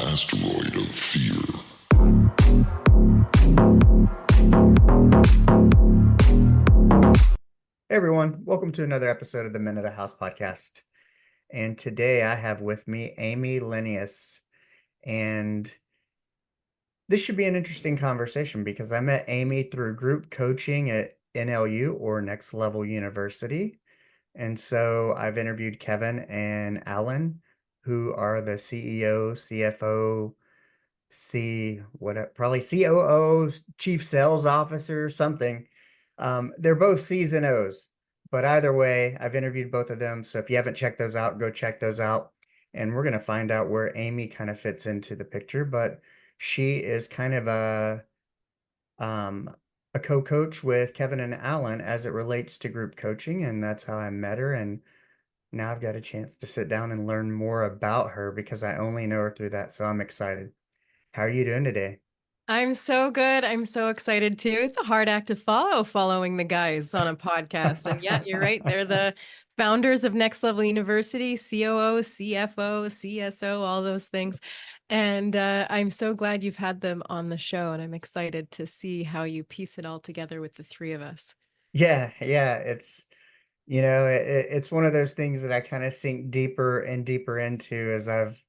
Asteroid of fear. Hey everyone, welcome to another episode of the Men of the House podcast. And today I have with me Amy Lenius. And this should be an interesting conversation because I met Amy through group coaching at NLU or Next Level University. And so I've interviewed Kevin and Alan, who are the CEO, CFO, probably COO, Chief Sales Officer, something. They're both C's and O's, but either way, I've interviewed both of them. So if you haven't checked those out, go check those out. And we're going to find out where Amy kind of fits into the picture, but she is kind of um, a co-coach with Kevin and Alan as it relates to group coaching, and that's how I met her. And now I've got a chance to sit down and learn more about her because I only know her through that. So I'm excited. How are you doing today? I'm so good. I'm so excited too. It's a hard act to follow following the guys on a podcast. And yeah, you're right. They're the founders of Next Level University, COO, CFO, CSO, all those things. And I'm so glad you've had them on the show. And I'm excited to see how you piece it all together with the three of us. Yeah, it's one of those things that I kind of sink deeper and deeper into as I've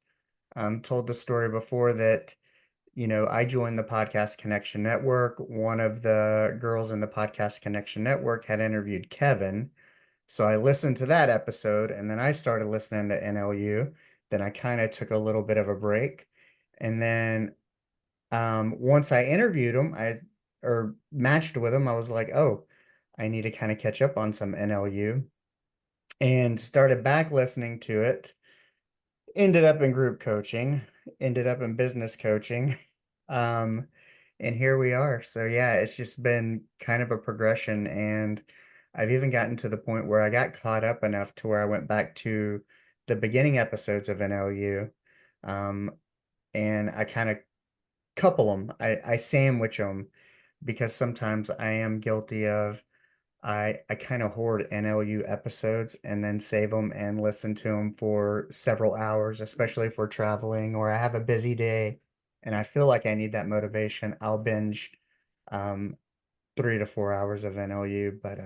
told the story before that, I joined the Podcast Connection Network. One of the girls in the Podcast Connection Network had interviewed Kevin. So I listened to that episode and then I started listening to NLU. Then I kind of took a little bit of a break. And then once I interviewed him, or matched with him, I was like, oh, I need to kind of catch up on some NLU and started back listening to it. Ended up in group coaching, ended up in business coaching. Um, and here we are. So yeah, it's just been kind of a progression. And I've even gotten to the point where I got caught up enough to where I went back to the beginning episodes of NLU. Um, and I kind of couple them. I sandwich them because sometimes I am guilty of I kind of hoard NLU episodes and then save them and listen to them for several hours, especially if we're traveling or I have a busy day and I feel like I need that motivation. I'll binge um 3 to 4 hours of NLU, but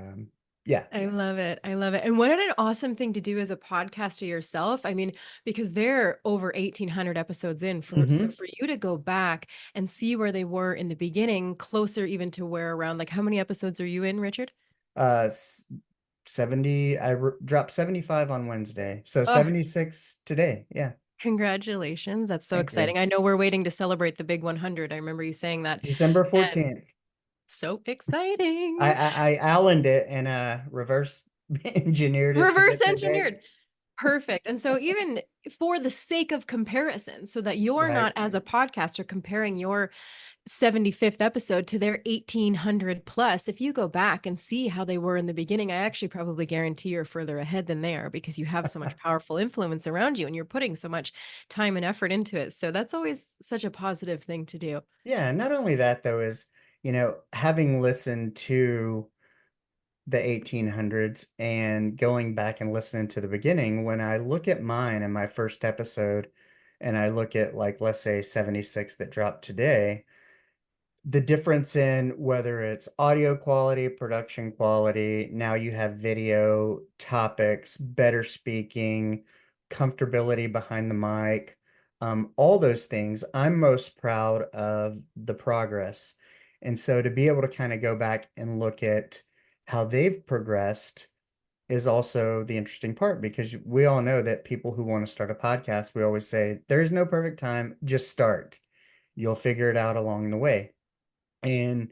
yeah. I love it. I love it. And what an awesome thing to do as a podcaster yourself. I mean, because they're over 1,800 episodes in so hmm for you to go back and see where they were in the beginning, closer even to where around like how many episodes are you in, Richard? Uh 70 dropped 75 on Wednesday. So Oh, 76 today. Yeah. congratulations. That's so Thank you. exciting. I know we're waiting to celebrate the big 100. I remember you saying that. December And 14th. so I exciting. I, I Allened it and reverse engineered it to Reverse get the date. engineered. Perfect. And so even for the sake of comparison, so that you're Right. not as a podcaster comparing your 75th episode to their 1,800 plus, if you go back and see how they were in the beginning, I actually probably guarantee you're further ahead than they are because you have so much powerful influence around you and you're putting so much time and effort into it. So that's always such a positive thing to do. Yeah, not only that though is, having listened to the 1800s and going back and listening to the beginning, when I look at mine and my first episode and I look at like let's say 76 that dropped today, the difference in whether it's audio quality, production quality, now you have video, topics, better speaking, comfortability behind the mic, all those things, I'm most proud of the progress. And so to be able to kind of go back and look at how they've progressed is also the interesting part because we all know that people who want to start a podcast, we always say, there's no perfect time, just start. You'll figure it out along the way. And,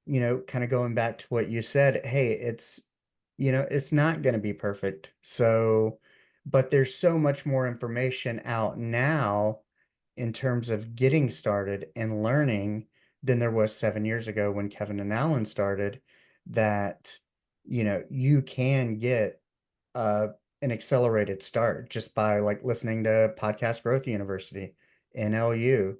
kind of going back to what you said, hey, it's not going to be perfect. So, but there's so much more information out now in terms of getting started and learning than there was 7 years ago when Kevin and Alan started that, you can get uh, an accelerated start just by like listening to Podcast Growth University, NLU.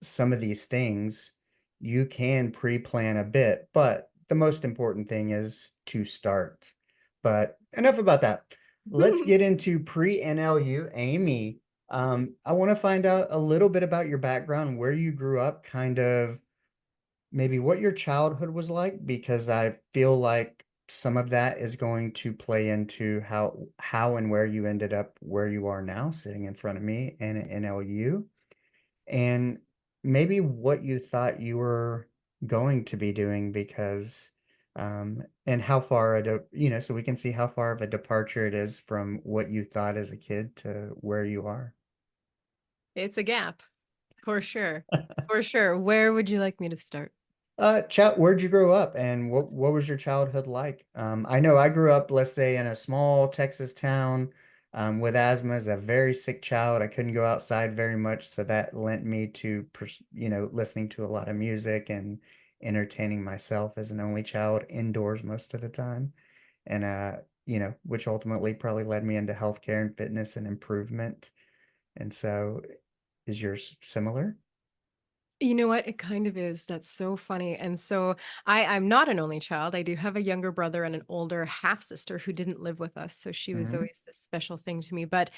Some of these things you can pre-plan a bit, but the most important thing is to start. But enough about that. let's get into pre-NLU. Amy, I want to find out a little bit about your background, where you grew up, kind of maybe what your childhood was like, because I feel like some of that is going to play into how and where you ended up where you are now, sitting in front of me in NLU, and maybe what you thought you were going to be doing, because and how far so we can see how far of a departure it is from what you thought as a kid to where you are. It's a gap, for sure. For sure. Where would you like me to start? Chat, where'd you grow up and what was your childhood like? I know I grew up, let's say, in a small Texas town with asthma as a very sick child. I couldn't go outside very much, so that lent me to, listening to a lot of music and entertaining myself as an only child indoors most of the time. And which ultimately probably led me into healthcare and fitness and improvement. And so, is yours similar? You know what? It kind of is. That's so funny. And so I'm not an only child. I do have a younger brother and an older half sister who didn't live with us. So she was Hmm. always this special thing to me. But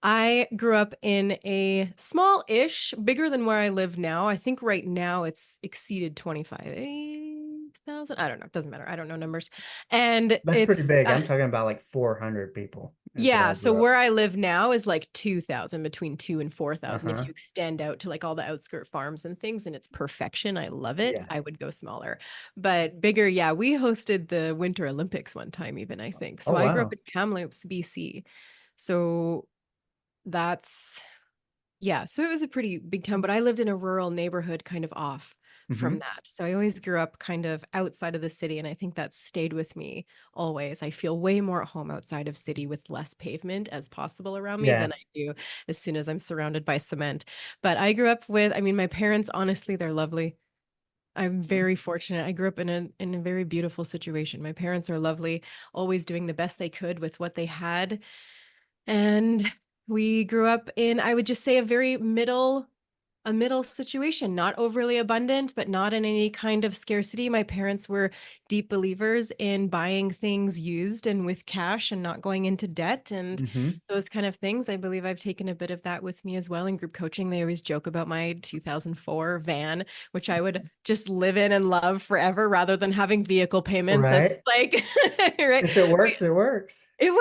I grew up in a small-ish, bigger than where I live now. I think right now it's exceeded 25,000. I don't know. It doesn't matter. I don't know numbers. And That's pretty it's big. I'm talking about like 400 people is what yeah, I so grew up. where I live now is like 2,000, between 2 and 4,000. If Uh-huh. you extend out to like all the outskirt farms and things, and it's perfection. I love it. Yeah. I would go smaller. But bigger, yeah, we hosted the Winter Olympics one time even, I think. Oh, So I grew up wow. in Kamloops, BC. So that's yeah, so it was a pretty big town, but I lived in a rural neighborhood kind of off from Hmm. that. So I always grew up kind of outside of the city, and I think that stayed with me always. I feel way more at home outside of city with less pavement as possible around me Yeah. than I do as soon as I'm surrounded by cement. But I grew up with, I mean, my parents, honestly, they're lovely. I'm very fortunate. I grew up in a very beautiful situation. My parents are lovely, always doing the best they could with what they had, and we grew up in, I would just say, a middle situation, not overly abundant, but not in any kind of scarcity. My parents were deep believers in buying things used and with cash and not going into debt and Hmm. those kind of things. I believe I've taken a bit of that with me as well in group coaching. They always joke about my 2004 van, which I would just live in and love forever rather than having vehicle payments. That's Right. like, right. If it works, it works. It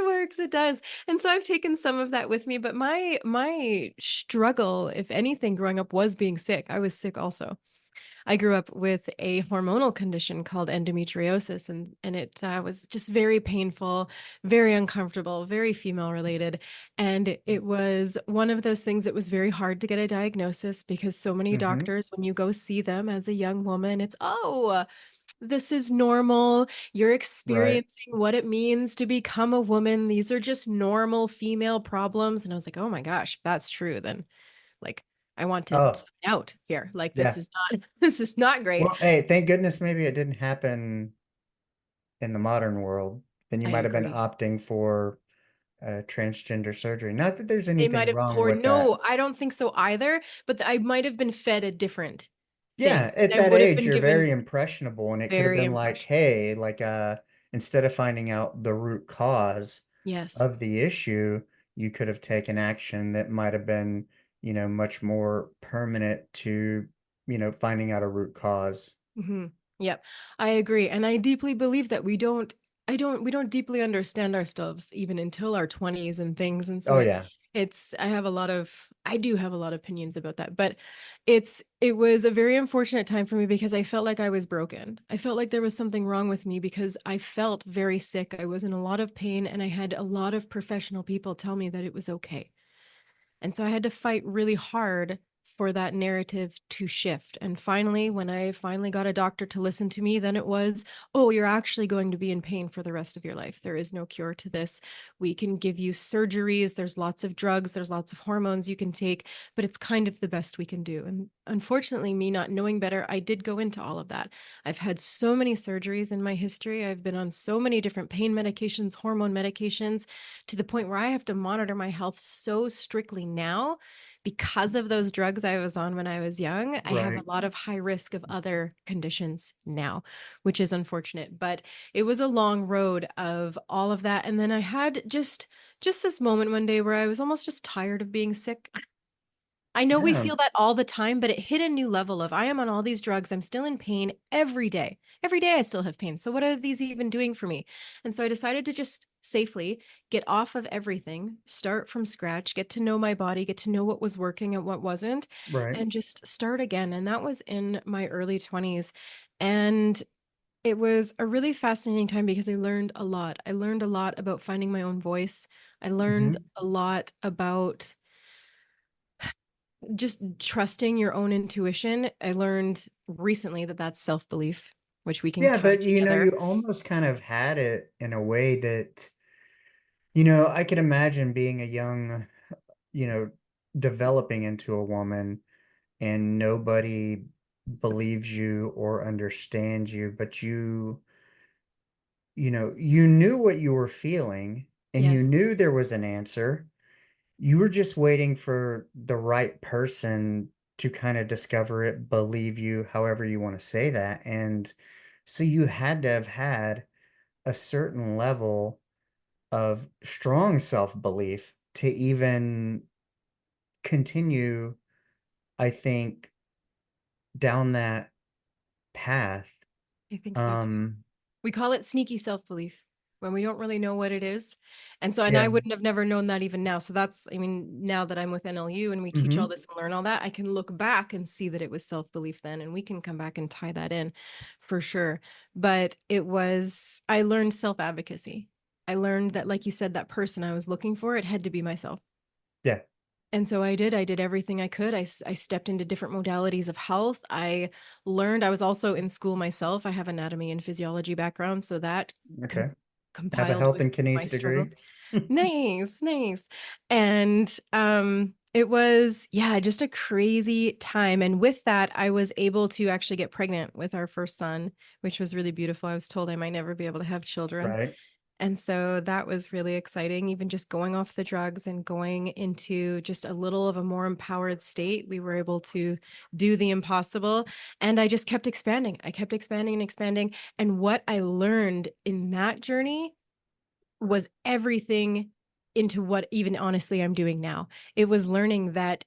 works, it does. And so I've taken some of that with me, but my struggle, if anything, growing up was being sick. I was sick also. I grew up with a hormonal condition called endometriosis, and it was just very painful, very uncomfortable, very female related. And it was one of those things that was very hard to get a diagnosis because so many Hmm. doctors, when you go see them as a young woman, it's, oh, this is normal. You're Right. experiencing what it means to become a woman. These are just normal female problems. And I was like, oh my gosh, if that's true, then like I want to Oh, sign out here. Like this yeah. is not this is not great. Well, hey, thank goodness maybe it didn't happen in the modern world. Then you I might have been agree. opting for transgender surgery. Not that there's It might anything have wrong poured. with that. No, I don't think so either. But I might have been fed a different Yeah, thing. at I that would have age, been you're given very impressionable, and it could have very been like, impression. hey, like instead of finding out the root cause Yes. of the issue, you could have taken action that might have been, much more permanent to, finding out a root cause. Hmm. Yep, I agree, and I deeply believe that we don't deeply understand ourselves even until our 20s and things, and so Oh yeah. I do have a lot of opinions about that, but it was a very unfortunate time for me because I felt like I was broken. I felt like there was something wrong with me because I felt very sick. I was in a lot of pain, and I had a lot of professional people tell me that it was okay. And so I had to fight really hard for that narrative to shift. And finally, when I finally got a doctor to listen to me, then it was, oh, you're actually going to be in pain for the rest of your life. There is no cure to this. We can give you surgeries. There's lots of drugs. There's lots of hormones you can take, but it's kind of the best we can do. And unfortunately, me not knowing better, I did go into all of that. I've had so many surgeries in my history. I've been on so many different pain medications, hormone medications, to the point where I have to monitor my health so strictly now because of those drugs I was on when I was young, I have a Right. lot of high risk of other conditions now, which is unfortunate. But it was a long road of all of that. And then I had just this moment one day where I was almost just tired of being sick. I know we Yeah. feel that all the time, but it hit a new level of I am on all these drugs. I'm still in pain every day. Every day I still have pain. So what are these even doing for me? And so I decided to just safely get off of everything, start from scratch, get to know my body, get to know what was working and what wasn't, Right. and just start again. And that was in my early 20s. And it was a really fascinating time because I learned a lot. I learned a lot about finding my own voice. I learned Hmm. a lot about just trusting your own intuition. I learned recently that that's self-belief, which we can Yeah, tie but together. you almost kind of had it in a way that, I could imagine being a young, you know, developing into a woman and nobody believes you or understands you, but you knew what you were feeling and you Yes, knew there was an answer. You were just waiting for the right person to kind of discover it, believe you, however you want to say that. And so you had to have had a certain level of strong self-belief to even continue, I think, down that path. I think so too. Um, We call it sneaky self-belief when we don't really know what it is. And so, and I yeah. wouldn't have never known that even now. So that's, I mean, now that I'm with NLU and we teach all Hmm. this and learn all that, I can look back and see that it was self-belief then, and we can come back and tie that in for sure. But it was, I learned self-advocacy. I learned that, like you said, that person I was looking for, it had to be myself. Yeah. And so I did everything I could. I stepped into different modalities of health. I learned, I was also in school myself. I have anatomy and physiology background, so that com Okay. Have a compiled health with and my kinese struggles. degree. Nice, nice. And it was, yeah, just a crazy time. And with that, I was able to actually get pregnant with our first son, which was really beautiful. I was told I might never be able to have children. Right. And so that was really exciting, even just going off the drugs and going into just a little of a more empowered state. We were able to do the impossible. And I just kept expanding. I kept expanding and expanding. And what I learned in that journey was everything into what even honestly I'm doing now. It was learning that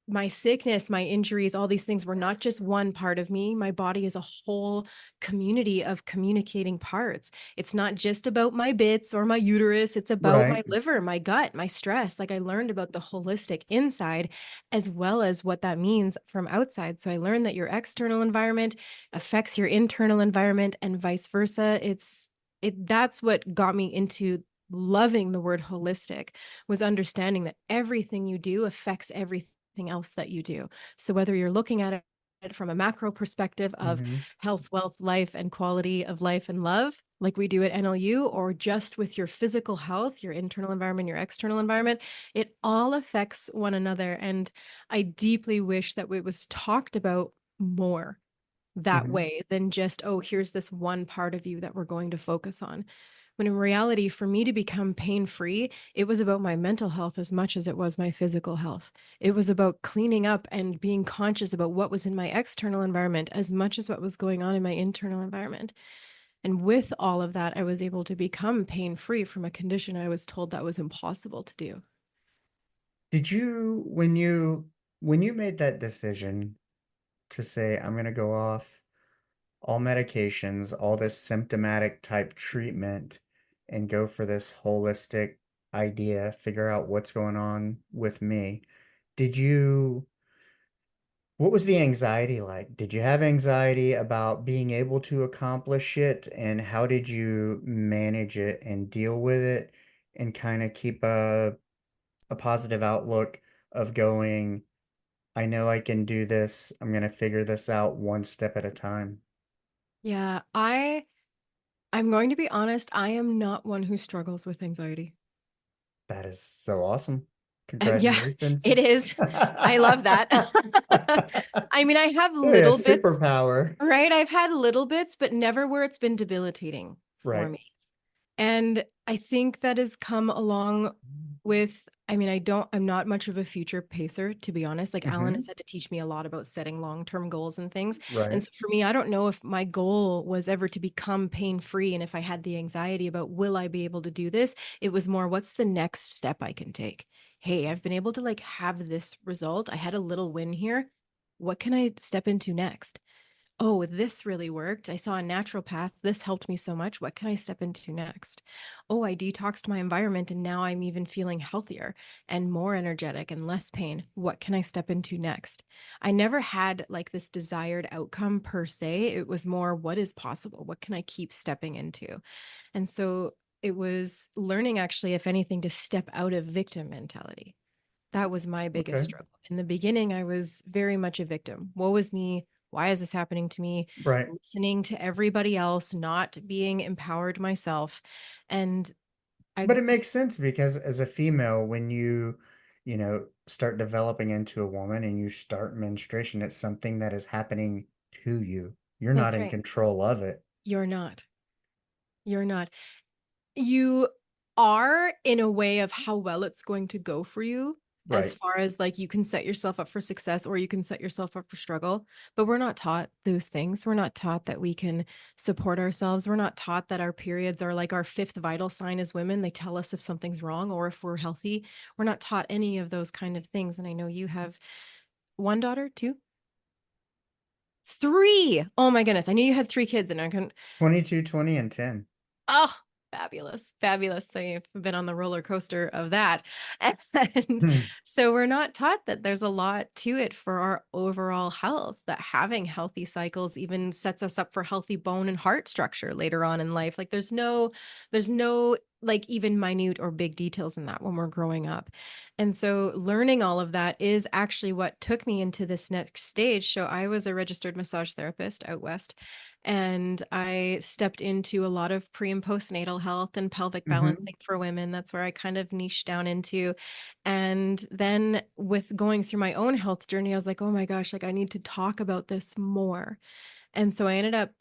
my sickness, my injuries, all these things were not just one part of me. My body is a whole community of communicating parts. It's not just about my bits or my uterus. It's about my Right. liver, my gut, my stress. Like I learned about the holistic inside as well as what that means from outside. So I learned that your external environment affects your internal environment and vice versa. That's what got me into loving the word holistic, was understanding that everything you do affects everything else that you do. So whether you're looking at it from a macro perspective of Hmm. health, wealth, life, and quality of life and love, like we do at NLU, or just with your physical health, your internal environment, your external environment, it all affects one another. And I deeply wish that it was talked about more that Hmm. way than just, oh, here's this one part of you that we're going to focus on. When in reality, for me to become pain free, it was about my mental health as much as it was my physical health. It was about cleaning up and being conscious about what was in my external environment as much as what was going on in my internal environment. And with all of that, I was able to become pain free from a condition I was told that was impossible to do. Did you, when you made that decision to say, I'm going to go off all medications, all this symptomatic type treatment, and go for this holistic idea, figure out what's going on with me, did you, what was the anxiety like? Did you have anxiety about being able to accomplish it? And how did you manage it and deal with it and kind of keep a positive outlook of going, I know I can do this. I'm going to figure this out one step at a time. Yeah, I'm going to be honest, I am not one who struggles with anxiety. That is so awesome. Yeah, Congratulations. it is. I love that. I mean, I have Yeah, little bits, superpower. right? I've had little bits, but never where it's been debilitating for Right. me. And I think that has come along with, I mean, I'm not much of a future pacer, to be honest. Like Alan has Hmm. had to teach me a lot about setting long-term goals and things. And Right. so for me, I don't know if my goal was ever to become pain-free. And if I had the anxiety about, will I be able to do this? It was more, what's the next step I can take? Hey, I've been able to like have this result. I had a little win here. What can I step into next? Oh, this really worked. I saw a natural path. This helped me so much. What can I step into next? Oh, I detoxed my environment and now I'm even feeling healthier and more energetic and less pain. What can I step into next? I never had like this desired outcome per se. It was more, what is possible? What can I keep stepping into? And so it was learning, actually, if anything, to step out of victim mentality. That was my biggest Okay. struggle. In the beginning, I was very much a victim. Woe is me. Why is this happening to me? Right. Listening to everybody else, not being empowered myself. And I, But it makes sense because as a female, when start developing into a woman and you start menstruation, it's something that is happening to you. You're not that's in right. control of it. You're not. You're not. You are, in a way, of how well it's going to go for you, as Right. far as like you can set yourself up for success or you can set yourself up for struggle. But we're not taught those things. We're not taught that we can support ourselves. We're not taught that our periods are like our fifth vital sign as women. They tell us if something's wrong or if we're healthy. We're not taught any of those kind of things. And I know you have one daughter, two, three. Oh my goodness. I knew you had three kids and I couldn't. 22, 20, and 10. Oh, fabulous, fabulous. So you've been on the roller coaster of that. And Hmm. so we're not taught that there's a lot to it for our overall health, that having healthy cycles even sets us up for healthy bone and heart structure later on in life. Like there's no like even minute or big details in that when we're growing up. And so learning all of that is actually what took me into this next stage. So I was a registered massage therapist out west, and I stepped into a lot of pre and postnatal health and pelvic Hmm. balancing for women. That's where I kind of niched down into. And then with going through my own health journey, I was like, oh my gosh, like I need to talk about this more. And so I ended up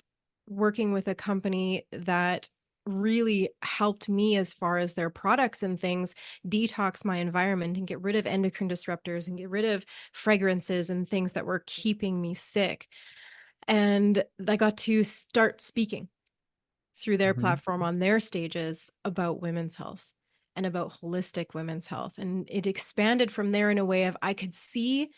working with a company that really helped me as far as their products and things detox my environment and get rid of endocrine disruptors and get rid of fragrances and things that were keeping me sick. And I got to start speaking through their Hmm. platform on their stages about women's health and about holistic women's health. And it expanded from there in a way of I could see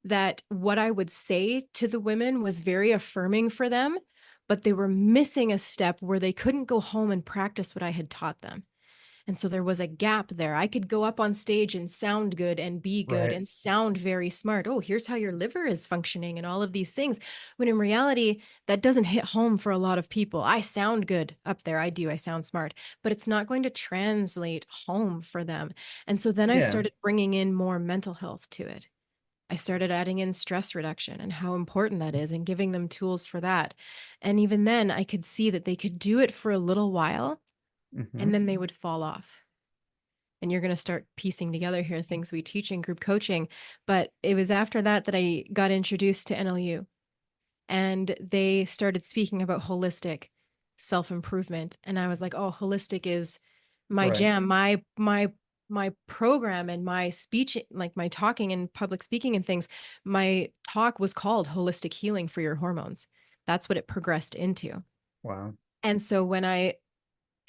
that what I would say to the women was very affirming for them, but they were missing a step where they couldn't go home and practice what I had taught them. And so there was a gap there. I could go up on stage and sound good and be good Right. and sound very smart. Oh, here's how your liver is functioning and all of these things. When in reality, that doesn't hit home for a lot of people. I sound good up there. I do. I sound smart, but it's not going to translate home for them. And so then I Yeah. started bringing in more mental health to it. I started adding in stress reduction and how important that is and giving them tools for that. And even then, I could see that they could do it for a little while Hmm. and then they would fall off, and you're going to start piecing together here things we teach in group coaching. But it was after that that I got introduced to NLU, and they started speaking about holistic self-improvement. And I was like, oh, holistic is my Right. jam, my program and my speech, like my talking and public speaking and things. My talk was called Holistic Healing for Your Hormones. That's what it progressed into. Wow. And so when I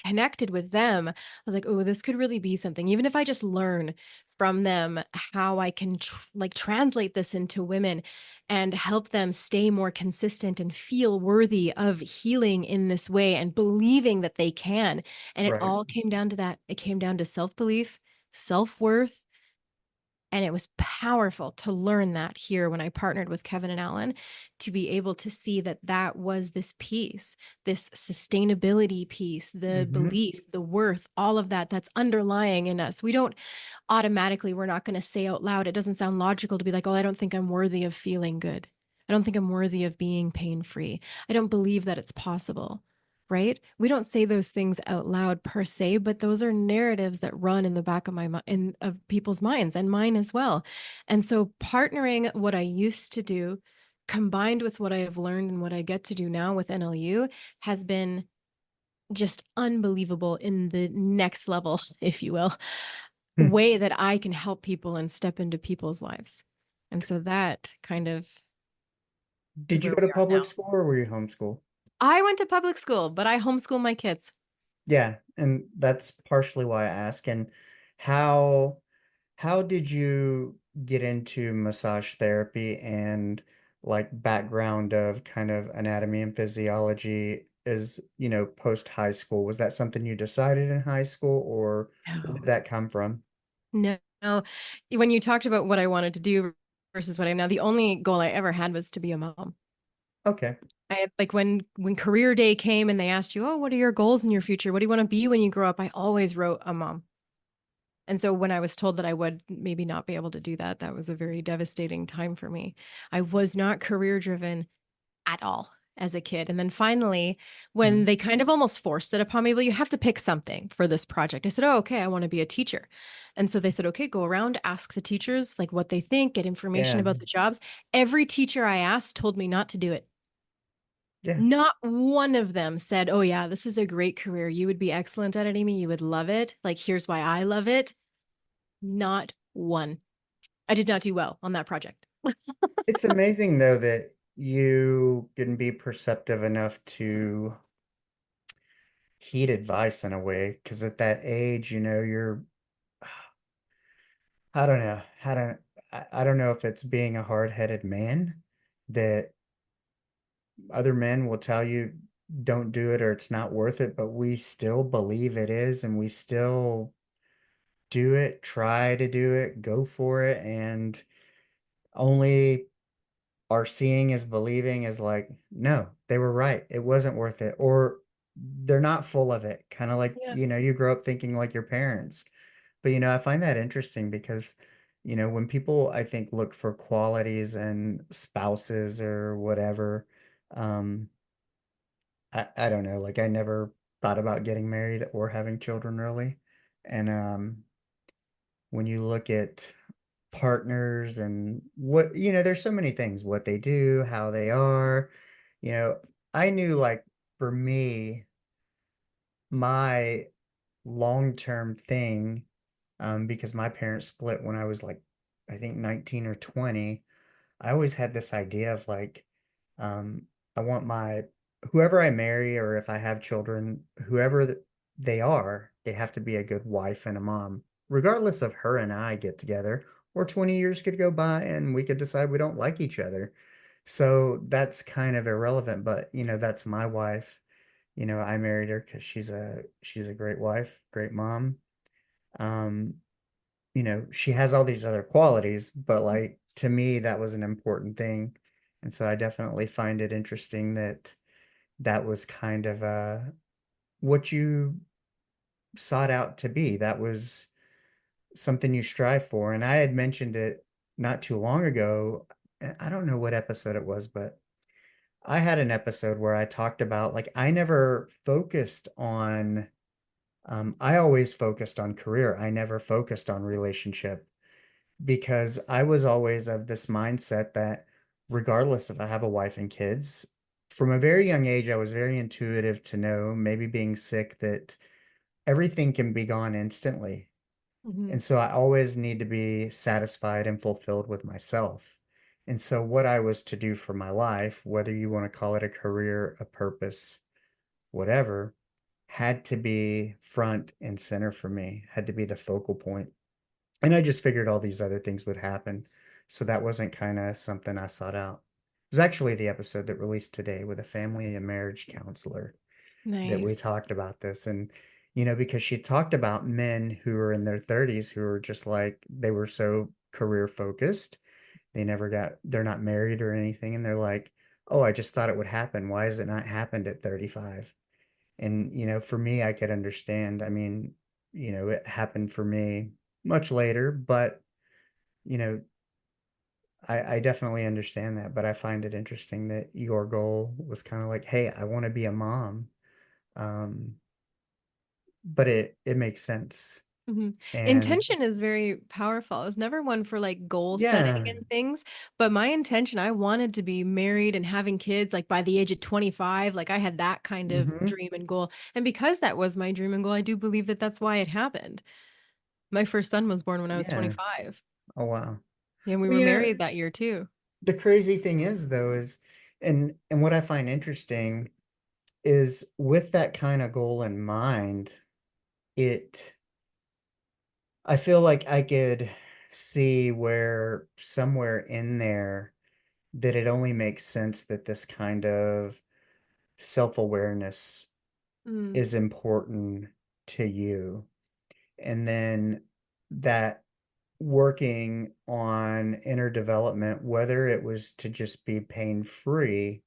connected with them, I was like, oh, this could really be something. Even if I just learn from them how I can like translate this into women and help them stay more consistent and feel worthy of healing in this way and believing that they can. And it Right. all came down to that. It came down to self-belief, self-worth, and it was powerful to learn that here when I partnered with Kevin and Alan, to be able to see that that was this piece, this sustainability piece, the Hmm. belief, the worth, all of that that's underlying in us. We don't automatically, we're not going to say out loud. It doesn't sound logical to be like, oh, I don't think I'm worthy of feeling good. I don't think I'm worthy of being pain free. I don't believe that it's possible. Right? We don't say those things out loud per se, but those are narratives that run in the back of my mind, in of people's minds and mine as well. And so partnering what I used to do combined with what I have learned and what I get to do now with NLU has been just unbelievable in the next level, if you will. way that I can help people and step into people's lives. And so that kind of is Did you where go we to are public now. school or were you homeschooled? I went to public school, but I homeschool my kids. Yeah, and that's partially why I ask. And how how did you get into massage therapy and like background of kind of anatomy and physiology is, post high school? Was that something you decided in high school or where did No. that come from? No. When you talked about what I wanted to do versus what I'm now, the only goal I ever had was to be a mom. Okay. I had like when career day came and they asked you, "Oh, what are your goals in your future? What do you want to be when you grow up?" I always wrote a mom. And so when I was told that I would maybe not be able to do that, that was a very devastating time for me. I was not career driven at all as a kid. And then finally, when Mhm. they kind of almost forced it upon me, well, you have to pick something for this project. I said, oh, okay, I want to be a teacher. And so they said, okay, go around, ask the teachers like what they think, get information Yeah. about the jobs. Every teacher I asked told me not to do it. Yeah. Not one of them said, oh, yeah, this is a great career. You would be excellent at it, Amy. You would love it. Like, here's why I love it. Not one. I did not do well on that project. It's amazing though that you can be perceptive enough to heed advice in a way, because at that age, you're I don't know. I don't know if it's being a hard-headed man that other men will tell you don't do it or it's not worth it, but we still believe it is and we still do it, try to do it, go for it, and only our seeing is believing is like, no, they were right. It wasn't worth it. Or they're not full of it. Kind of like, Yeah. you grow up thinking like your parents. But I find that interesting because, when people I think look for qualities and spouses or whatever, um, I don't know, like I never thought about getting married or having children really. And when you look at partners and what, there's so many things, what they do, how they are, you know, I knew like for me, my long-term thing, because my parents split when I was like, I think 19 or 20. I always had this idea of like, um, I want my whoever I marry or if I have children, they are, they have to be a good wife and a mom, regardless of her and I get together, or 20 years could go by and we could decide we don't like each other. So that's kind of irrelevant, but that's my wife. I married her because she's a great wife, great mom. Um, she has all these other qualities, but like to me, that was an important thing. And so I definitely find it interesting that that was kind of what you sought out to be. That was something you strive for. And I had mentioned it not too long ago. I don't know what episode it was, but I had an episode where I talked about like I never focused on I always focused on career. I never focused on relationship because I was always of this mindset that regardless if I have a wife and kids, from a very young age, I was very intuitive to know, maybe being sick, that everything can be gone instantly. Mhm. And so I always need to be satisfied and fulfilled with myself. And so what I was to do for my life, whether you want to call it a career, a purpose, whatever, had to be front and center for me, had to be the focal point. And I just figured all these other things would happen. So that wasn't kind of something I sought out. It was actually the episode that released today with a family and marriage counselor that we Nice. talked about this. And, because she talked about men who are in their 30s who are just like, they were so career focused. They're not married or anything. And they're like, oh, I just thought it would happen. Why has it not happened at 35? And, for me, I could understand. I mean, it happened for me much later, but, you know, I definitely understand that. But I find it interesting that your goal was kind of like, hey, I want to be a mom. Um, but it makes sense. Mhm. And Intention is very powerful. I was never one for like goal setting yeah, and things, but my intention, I wanted to be married and having kids like by the age of 25. Like I had that kind of hmm dream and goal. And because that was my dream and goal, I do believe that that's why it happened. My first son was born when I was Yeah. 25. Oh, wow. Yeah, we Well, were married that year too. the crazy thing is though is, and what I find interesting is with that kind of goal in mind, it I feel like I could see where somewhere in there that it only makes sense that this kind of self-awareness Mm, is important to you. And then that working on inner development, whether it was to just be pain-free,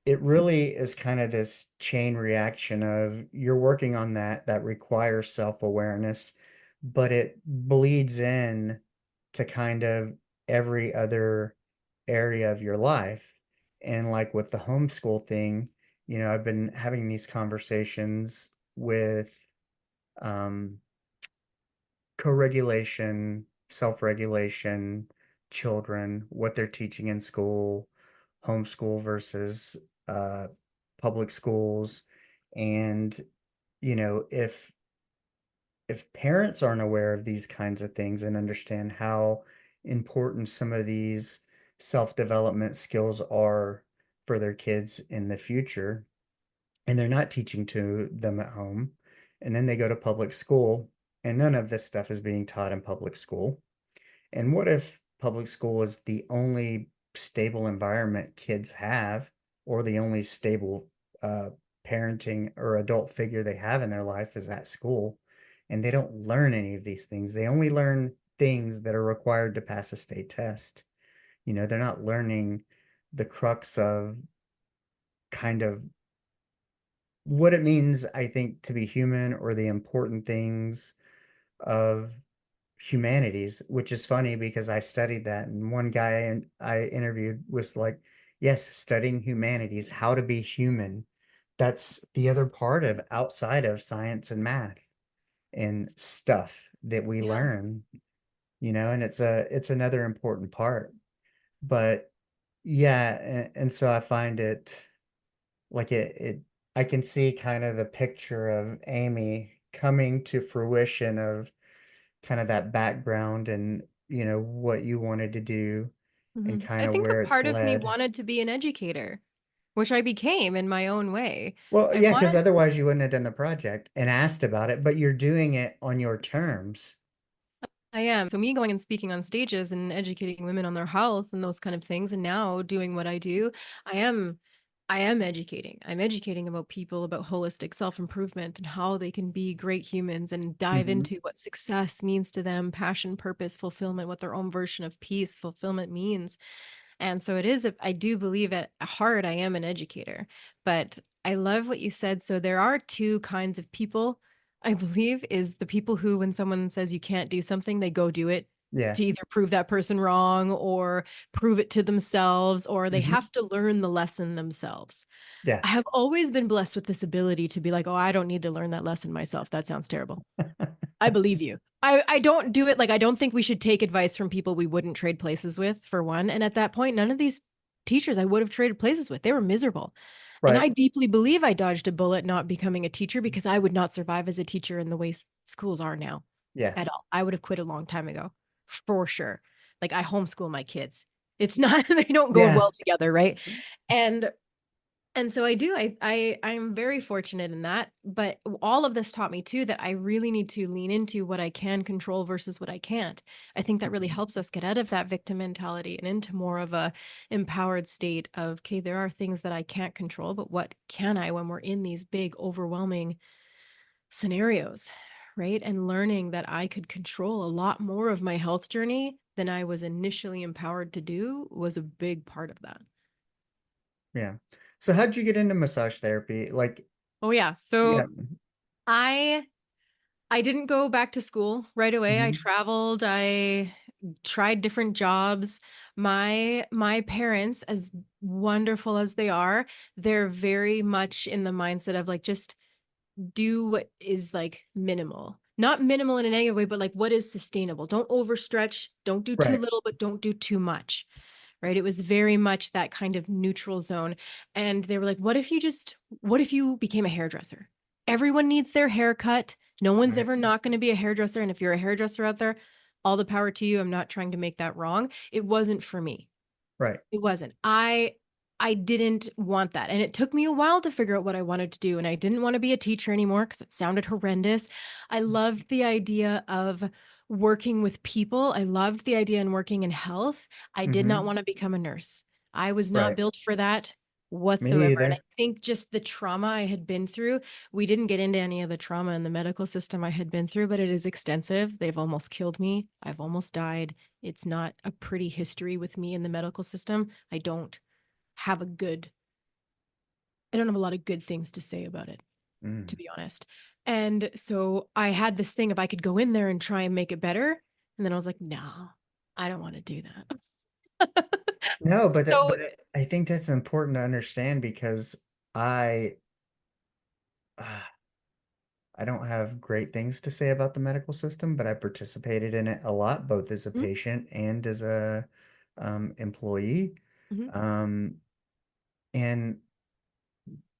it really is kind of this chain reaction of you're working on that requires self-awareness, but it bleeds in to kind of every other area of your life. And like with the homeschool thing, I've been having these conversations with um, co-regulation, self-regulation, children, what they're teaching in school, homeschool versus uh, public schools. And, if parents aren't aware of these kinds of things and understand how important some of these self-development skills are for their kids in the future, and they're not teaching to them at home, and then they go to public school, and none of this stuff is being taught in public school. And what if public school is the only stable environment kids have, or the only stable uh, parenting or adult figure they have in their life is at school, and they don't learn any of these things? They only learn things that are required to pass a state test. They're not learning the crux of kind of what it means, I think, to be human, or the important things of humanities, which is funny because I studied that. And one guy I interviewed was like, yes, studying humanities, how to be human. That's the other part of outside of science and math and stuff that we yeah. learn, and it's another important part. But yeah, and so I find it like I can see kind of the picture of Amy coming to fruition of kind of that background and what you wanted to do and Mhm. kind I of think a where it's part of me led. wanted to be an educator, which I became in my own way. Well, I yeah, because wanted otherwise you wouldn't have done the project and asked about it, but you're doing it on your terms. I am. So me going and speaking on stages and educating women on their health and those kind of things, and now doing what I do, I am I am educating. I'm educating about people about holistic self-improvement and how they can be great humans and dive Hmm. into what success means to them, passion, purpose, fulfillment, what their own version of peace, fulfillment means. And so it is, I do believe at heart, I am an educator. But I love what you said. So there are two kinds of people, I believe, is the people who, when someone says you can't do something, they go do it Yeah. to either prove that person wrong or prove it to themselves, or they Hmm. have to learn the lesson themselves. Yeah. I have always been blessed with this ability to be like, oh, I don't need to learn that lesson myself. That sounds terrible. I believe you. I don't do it like I don't think we should take advice from people we wouldn't trade places with, for one. And at that point, none of these teachers I would have traded places with, they were miserable. And Right. I deeply believe I dodged a bullet not becoming a teacher because I would not survive as a teacher in the way schools are now Yeah. at all. I would have quit a long time ago, for sure. Like I homeschool my kids. It's not, they don't go Yeah. well together, right? And so I do. I'm very fortunate in that, but all of this taught me too that I really need to lean into what I can control versus what I can't. I think that really helps us get out of that victim mentality and into more of a empowered state of, okay, there are things that I can't control, but what can I when we're in these big overwhelming scenarios, right? And learning that I could control a lot more of my health journey than I was initially empowered to do was a big part of that. Yeah. So how'd you get into massage therapy? Like, Oh yeah. yeah. So I I didn't go back to school right away. I Hmm. traveled, I tried different jobs. My parents, as wonderful as they are, they're very much in the mindset of like just do what is like minimal. Not minimal in a negative way, but like what is sustainable. Don't overstretch, don't do too Right. little, but don't do too much. Right? It was very much that kind of neutral zone. And they were like, what if you became a hairdresser? Everyone needs their hair cut. No one's Right. ever not going to be a hairdresser. And if you're a hairdresser out there, all the power to you. I'm not trying to make that wrong. It wasn't for me. Right. It wasn't. I didn't want that. And it took me a while to figure out what I wanted to do. And I didn't want to be a teacher anymore because it sounded horrendous. I loved the idea of working with people. I loved the idea in working in health. I did not Mm-hmm. want to become a nurse. I was not Right. built for that Me whatsoever. And I either. think just the trauma I had been through, we didn't get into any of the trauma in the medical system I had been through, but it is extensive. They've almost killed me. I've almost died. It's not a pretty history with me in the medical system. Have a good, I don't have a lot of good things to say about it, to Mm. be honest. And so I had this thing if I could go in there and try and make it better. And then I was like, no, I don't want to do that. No, So, I think that's important to understand because I uh, I don't have great things to say about the medical system, but I participated in it a lot, both as a mhm, patient and as a employee. mhm. Um, and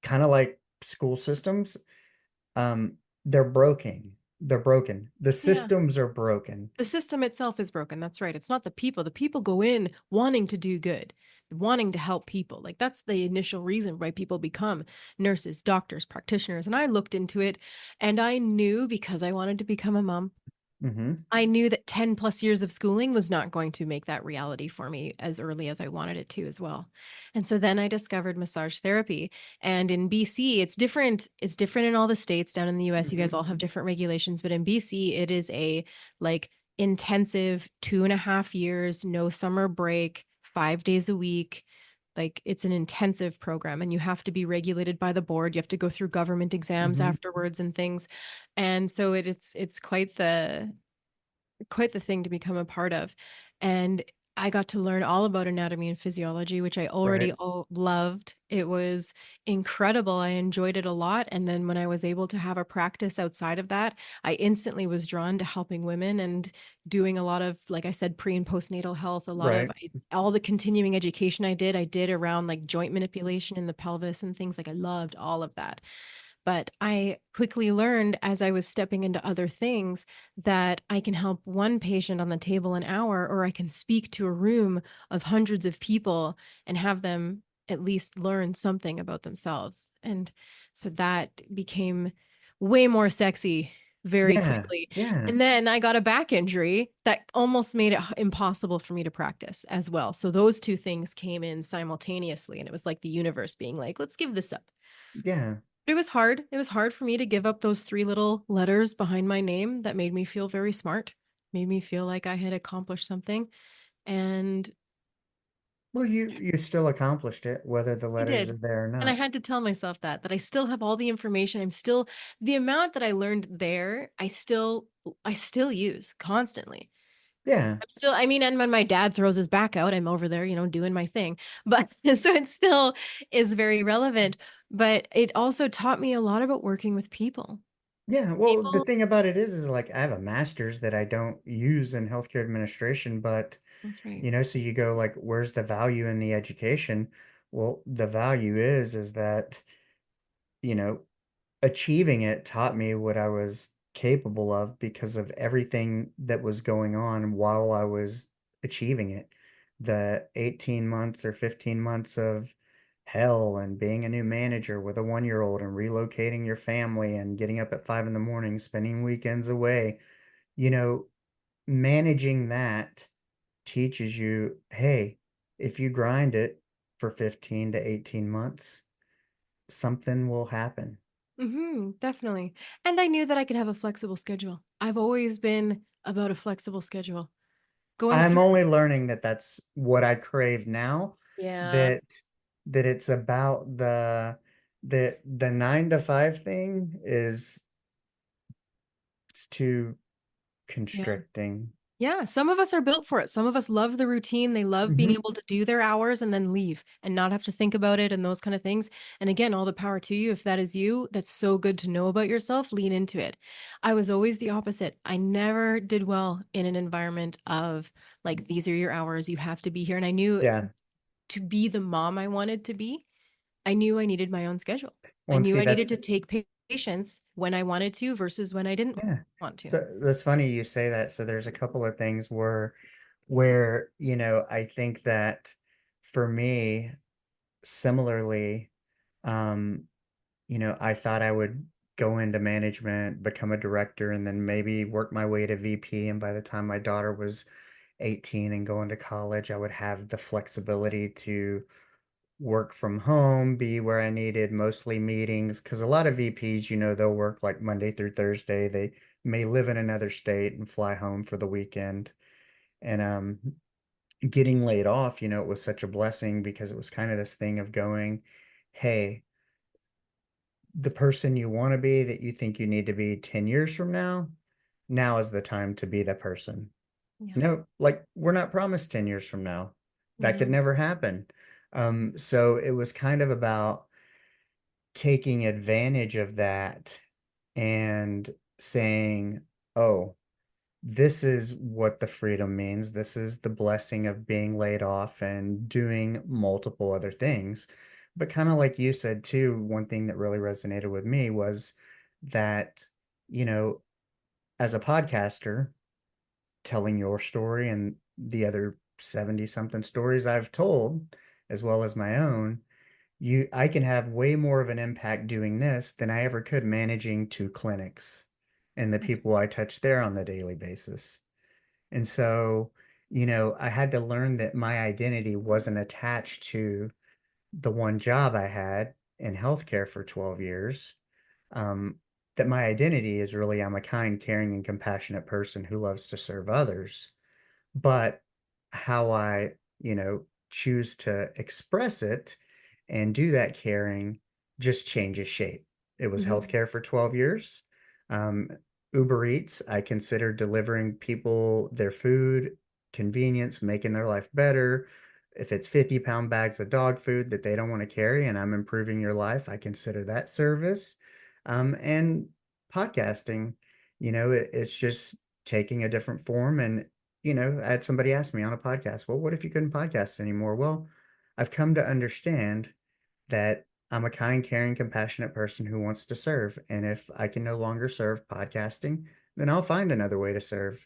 kind of like school systems, um, they're broken. They're broken. The Yeah. systems are broken. The system itself is broken. That's right. It's not the people. The people go in wanting to do good, wanting to help people. Like that's the initial reason why people become nurses, doctors, practitioners. And I looked into it and I knew because I wanted to become a mom, Hmm. I knew that 10 plus years of schooling was not going to make that reality for me as early as I wanted it to as well. And so then I discovered massage therapy. And in BC, it's different. It's different in all the states. Down in the US, you guys Hmm. all have different regulations. But in BC, it is a like intensive 2.5 years, no summer break, 5 days a week. Like it's an intensive program and you have to be regulated by the board. You have to go through government exams Hmm. afterwards and things. And so it's quite the thing to become a part of. And I got to learn all about anatomy and physiology, which I already Right. loved. It was incredible. I enjoyed it a lot. And then when I was able to have a practice outside of that, I instantly was drawn to helping women and doing a lot of, like I said, pre and postnatal health, a lot of Right. all the continuing education I did around like joint manipulation in the pelvis and things like I loved all of that. But I quickly learned as I was stepping into other things that I can help one patient on the table an hour, or I can speak to a room of hundreds of people and have them at least learn something about themselves. And so that became way more sexy very Yeah. quickly. Yeah. And then I got a back injury that almost made it impossible for me to practice as well. So those two things came in simultaneously. And it was like the universe being like, let's give this up. Yeah. It was hard. It was hard for me to give up those three little letters behind my name that made me feel very smart, made me feel like I had accomplished something. And Well, you still accomplished it, whether the I letters did. are there or And I not. had to tell myself that I still have all the information. I'm still the amount that I learned there, I still use constantly. Yeah. I'm still, I mean, and when my dad throws his back out, I'm over there, doing my thing. But so it still is very relevant. But it also taught me a lot about working with people. Yeah, well, the People, thing about it is like I have a master's that I don't use in healthcare administration, but that's right. so you go like, where's the value in the education? Well, the value is that, you know, achieving it taught me what I was capable of because of everything that was going on while I was achieving it. The 18 months or 15 months of hell and being a new manager with a 1 year old and relocating your family and getting up at 5 in the morning, spending weekends away, you know, managing that teaches you, hey, if you grind it for 15 to 18 months, something will happen. Definitely. And I knew that I could have a flexible schedule. I've always been about a flexible schedule. Going I'm through, only learning that that's what I crave now, yeah, that it's about the 9 to 5 thing is it's too yeah. constricting. Yeah, some of us are built for it. Some of us love the routine. They love being Hmm. able to do their hours and then leave and not have to think about it and those kind of things. And again, all the power to you. If that is you, that's so good to know about yourself. Lean into it. I was always the opposite. I never did well in an environment of like, these are your hours. You have to be here. And I knew Yeah. to be the mom I wanted to be, I knew I needed my own schedule. I Well, and knew see, I needed to take pay. patients when I wanted to versus when I didn't Yeah. want to. So that's funny you say that. So there's a couple of things where, I think that for me, similarly, um, I thought I would go into management, become a director, and then maybe work my way to VP. And by the time my daughter was 18 and going to college, I would have the flexibility to work from home, be where I needed, mostly meetings. Because a lot of VPs, they'll work like Monday through Thursday. They may live in another state and fly home for the weekend. And getting laid off, it was such a blessing because it was kind of this thing of going, hey, the person you want to be that you think you need to be 10 years from now is the time to be that person. Yeah. No, like we're not promised 10 years from now. That could Yeah. never happen. So it was kind of about taking advantage of that and saying, oh, this is what the freedom means. This is the blessing of being laid off and doing multiple other things. But kind of like you said too, one thing that really resonated with me was that, you know, as a podcaster, telling your story and the other 70 something stories I've told, as well as my own, I can have way more of an impact doing this than I ever could managing two clinics and the people I touch there on the daily basis. And so, I had to learn that my identity wasn't attached to the one job I had in healthcare for 12 years. Um, that my identity is really I'm a kind, caring, and compassionate person who loves to serve others. But how I, choose to express it and do that caring just changes shape. It was Mhm. healthcare for 12 years. Um, Uber Eats, I consider delivering people their food, convenience, making their life better. If it's 50-pound bags of dog food that they don't want to carry and I'm improving your life, I consider that service. And podcasting, it's just taking a different form. And I had somebody ask me on a podcast, well, what if you couldn't podcast anymore? Well, I've come to understand that I'm a kind, caring, compassionate person who wants to serve. And if I can no longer serve podcasting, then I'll find another way to serve,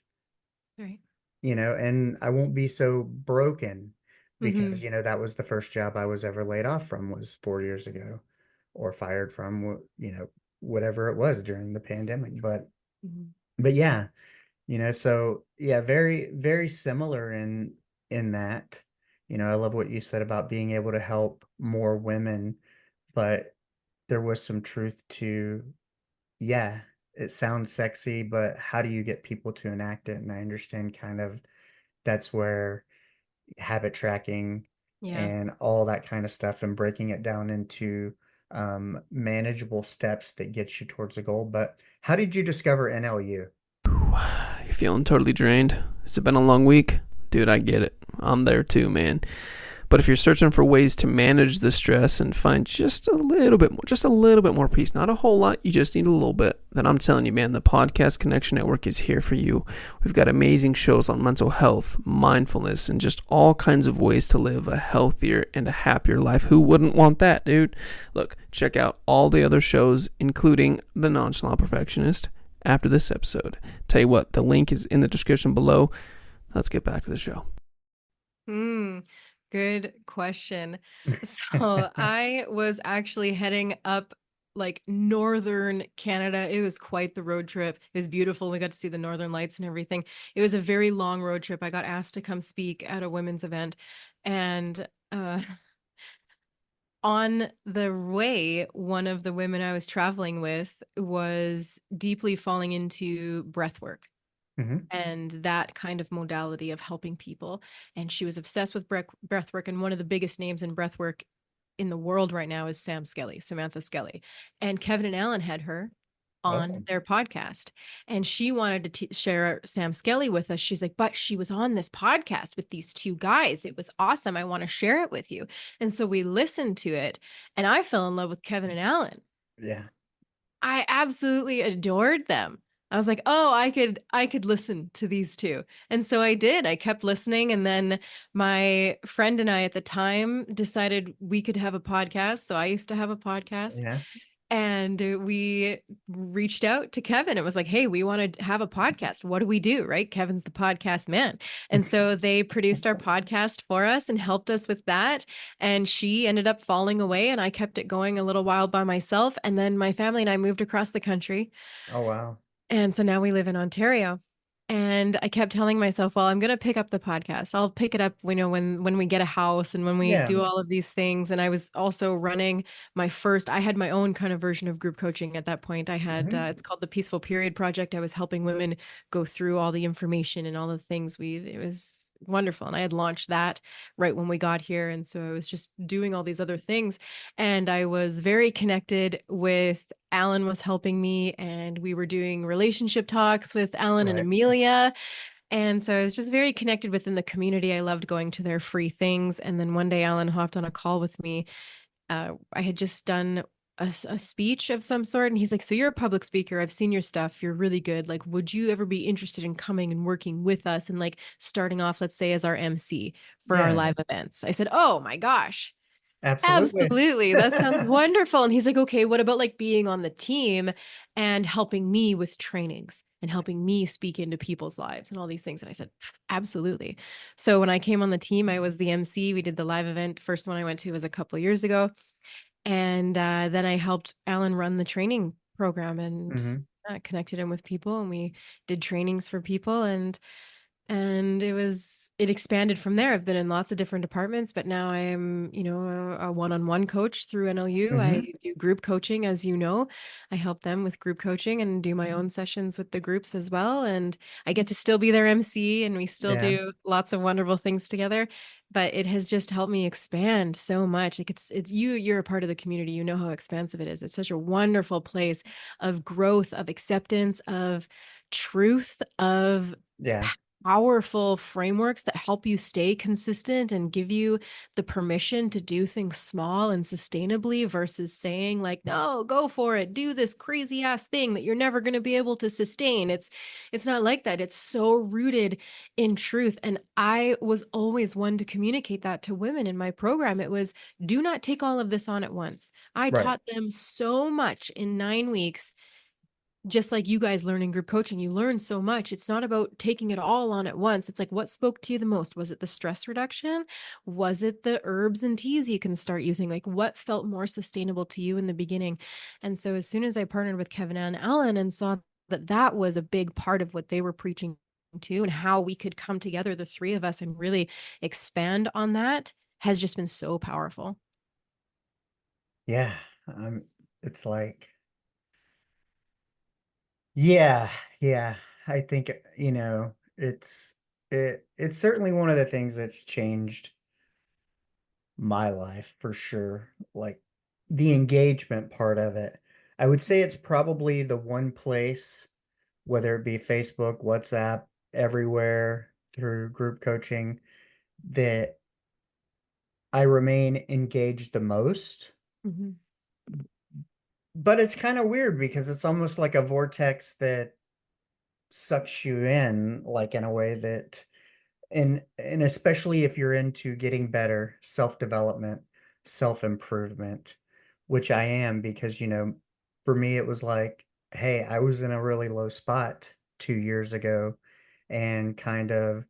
Right. and I won't be so broken because, Mhm. that was the first job I was ever laid off from was 4 years ago or fired from, whatever it was during the pandemic. Mhm. But yeah, so yeah, very, very similar in that. I love what you said about being able to help more women, but there was some truth to, yeah, it sounds sexy, but how do you get people to enact it? And I understand kind of that's where habit tracking Yeah. and all that kind of stuff and breaking it down into manageable steps that gets you towards a goal. But how did you discover NLU? You feeling totally drained? Has it been a long week? Dude, I get it. I'm there too, man. But if you're searching for ways to manage the stress and find just a little bit more peace, not a whole lot, you just need a little bit, then I'm telling you, man, the Podcast Connection Network is here for you. We've got amazing shows on mental health, mindfulness, and just all kinds of ways to live a healthier and a happier life. Who wouldn't want that, dude? Look, check out all the other shows, including The Nonchalant Perfectionist, after this episode. Tell you what, the link is in the description below. Let's get back to the show. Hmm. Good question. So I was actually heading up like northern Canada. It was quite the road trip. It was beautiful. We got to see the northern lights and everything. It was a very long road trip. I got asked to come speak at a women's event. And on the way, one of the women I was traveling with was deeply falling into breath work Hmm. and that kind of modality of helping people. And she was obsessed with breathwork. And one of the biggest names in breathwork in the world right now is Samantha Skelly. And Kevin and Alan had her on Oh, their podcast. And she wanted to share Sam Skelly with us. She's like, but she was on this podcast with these two guys. It was awesome. I want to share it with you. And so we listened to it, and I fell in love with Kevin and Alan. yeah. I absolutely adored them. I was like, "Oh, I could listen to these two." And so I did. I kept listening, and then my friend and I at the time decided we could have a podcast. So I used to have a podcast, Yeah. And we reached out to Kevin. It was like, hey, we want to have a podcast. What do we do? Right? Kevin's the podcast man. And so they produced our podcast for us and helped us with that. And she ended up falling away, and I kept it going a little while by myself. And then my family and I moved across the country. Oh, wow. And so now we live in Ontario. And I kept telling myself, well, I'm going to pick up the podcast. I'll pick it up, when we get a house and when we Yeah. do all of these things. And I was also running I had my own kind of version of group coaching at that point. I had, Mhm. it's called the Peaceful Period Project. I was helping women go through all the information and all the things it was wonderful. And I had launched that right when we got here. And so I was just doing all these other things. And I was very connected with Alan was helping me, and we were doing relationship talks with Alan and Right. Amelia. And so I was just very connected within the community. I loved going to their free things. And then one day Alan hopped on a call with me. I had just done a speech of some sort. And he's like, so you're a public speaker. I've seen your stuff. You're really good. Like, would you ever be interested in coming and working with us and like starting off, let's say, as our MC for our Yeah. live events? I said, oh my gosh. Absolutely. Absolutely. That sounds wonderful. And he's like, okay, what about like being on the team and helping me with trainings and helping me speak into people's lives and all these things? And I said, absolutely. So when I came on the team, I was the MC. We did the live event. First one I went to was a couple of years ago. And then I helped Alan run the training program and Mhm. connected him with people. And we did trainings for people. And it expanded from there. I've been in lots of different departments, but now I am, a one-on-one coach through NLU. I Mhm. do group coaching, as you know. I help them with group coaching and do my own sessions with the groups as well. And I get to still be their MC, and we still Yeah. do lots of wonderful things together. But it has just helped me expand so much. Like you're a part of the community. You know how expansive it is. It's such a wonderful place of growth, of acceptance, of truth, of Yeah. powerful frameworks that help you stay consistent and give you the permission to do things small and sustainably versus saying like, no, go for it, do this crazy ass thing that you're never going to be able to sustain. It's not like that. It's so rooted in truth. And I was always one to communicate that to women in my program. It was, do not take all of this on at once. I Right. taught them so much in 9 weeks, just like you guys learn in group coaching. You learn so much. It's not about taking it all on at once. It's like, what spoke to you the most? Was it the stress reduction? Was it the herbs and teas you can start using? Like, what felt more sustainable to you in the beginning? And so as soon as I partnered with Kevin and Alan and saw that that was a big part of what they were preaching to and how we could come together, the three of us, and really expand on that, has just been so powerful. Yeah. It's like, yeah, yeah. I think, it's certainly one of the things that's changed my life for sure. Like the engagement part of it. I would say it's probably the one place, whether it be Facebook, WhatsApp, everywhere through group coaching, that I remain engaged the most. Mhm. But it's kind of weird because it's almost like a vortex that sucks you in, like in a way that, and especially if you're into getting better, self-development, self-improvement, which I am because, for me it was like, hey, I was in a really low spot 2 years ago and kind of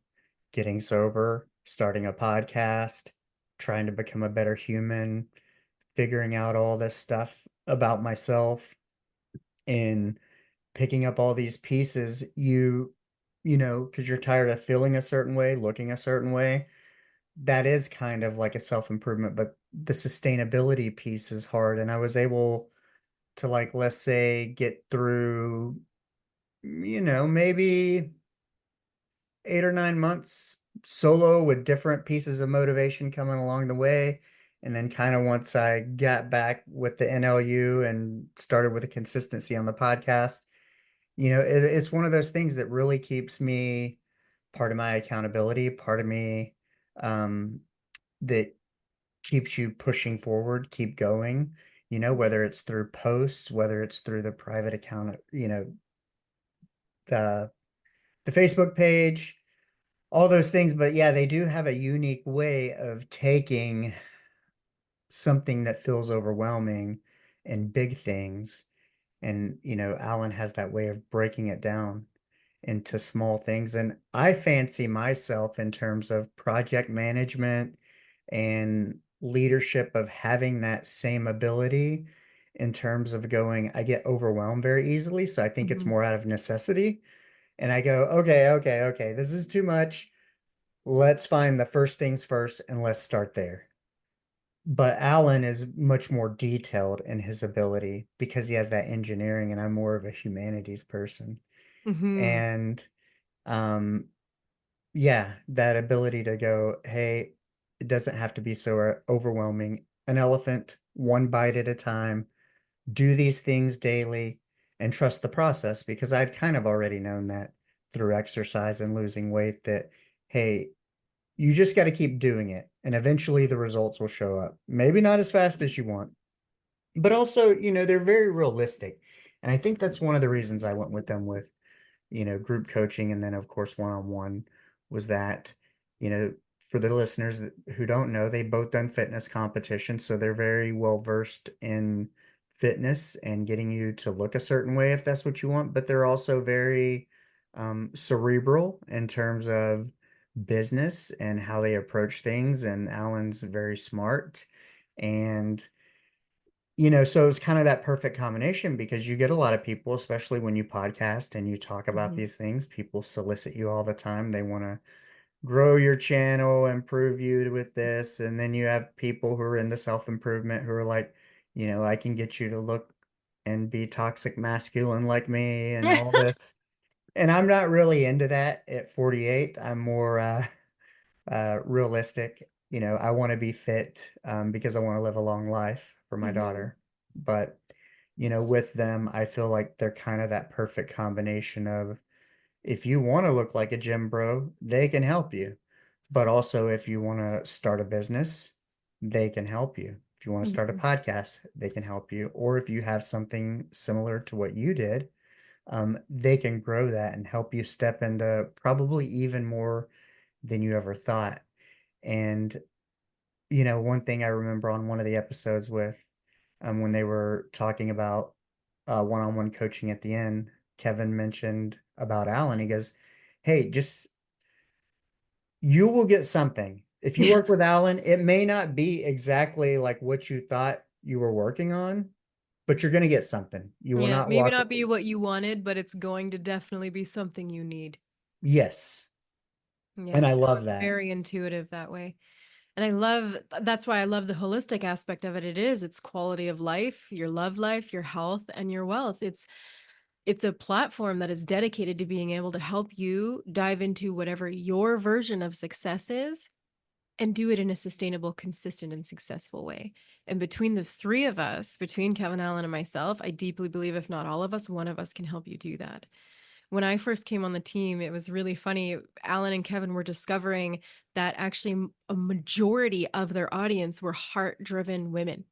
getting sober, starting a podcast, trying to become a better human, figuring out all this stuff about myself and picking up all these pieces, because you're tired of feeling a certain way, looking a certain way. That is kind of like a self-improvement, but the sustainability piece is hard. And I was able to, like, let's say, get through, maybe 8 or 9 months solo with different pieces of motivation coming along the way. And then kind of once I got back with the NLU and started with a consistency on the podcast, it's one of those things that really keeps me part of my accountability, part of me, um, that keeps you pushing forward, keep going, whether it's through posts, whether it's through the private account, the the Facebook page, all those things. But yeah, they do have a unique way of taking something that feels overwhelming and big things. And, Alan has that way of breaking it down into small things. And I fancy myself in terms of project management and leadership of having that same ability in terms of going, I get overwhelmed very easily. So I think it's Mhm. more out of necessity. And I go, okay, this is too much. Let's find the first things first and let's start there. But Alan is much more detailed in his ability because he has that engineering and I'm more of a humanities person. Mhm. And um yeah, that ability to go, hey, it doesn't have to be so overwhelming. An elephant, one bite at a time, do these things daily and trust the process because I'd kind of already known that through exercise and losing weight that, hey, you just got to keep doing it and eventually the results will show up. Maybe not as fast as you want, but also, they're very realistic. And I think that's one of the reasons I went with them with group coaching and then of course one-on-one was that, you know, for the listeners who don't know, they both done fitness competitions, so they're very well versed in fitness and getting you to look a certain way if that's what you want, but they're also very cerebral in terms of business and how they approach things. And Alan's very smart. And so it's kind of that perfect combination because you get a lot of people, especially when you podcast and you talk about Mhm. these things, people solicit you all the time. They want to grow your channel, improve you with this. And then you have people who are into self-improvement who are like, I can get you to look and be toxic masculine like me and all this. And I'm not really into that at 48. I'm more realistic. I want to be fit because I want to live a long life for my Mhm. daughter. But, with them, I feel like they're kind of that perfect combination of if you want to look like a gym bro, they can help you. But also, if you want to start a business, they can help you. If you want to start a Mhm. podcast, they can help you. Or if you have something similar to what you did, they can grow that and help you step into probably even more than you ever thought. And, one thing I remember on one of the episodes with when they were talking about one-on-one coaching at the end, Kevin mentioned about Alan. He goes, hey, just you will get something. If you work with Alan, it may not be exactly like what you thought you were working on, but you're going to get something. You will Yeah, not maybe walk. not be what you wanted, but it's going to definitely be something you need. Yes. Yeah, And I no, love it's that. very intuitive that way. And I love that's why I love the holistic aspect of it. It's quality of life, your love life, your health, and your wealth. It's a platform that is dedicated to being able to help you dive into whatever your version of success is and do it in a sustainable, consistent, and successful way. And between the three of us, between Kevin Allen and myself, I deeply believe if not all of us, one of us can help you do that. When I first came on the team, it was really funny. Alan and Kevin were discovering that actually a majority of their audience were heart driven women.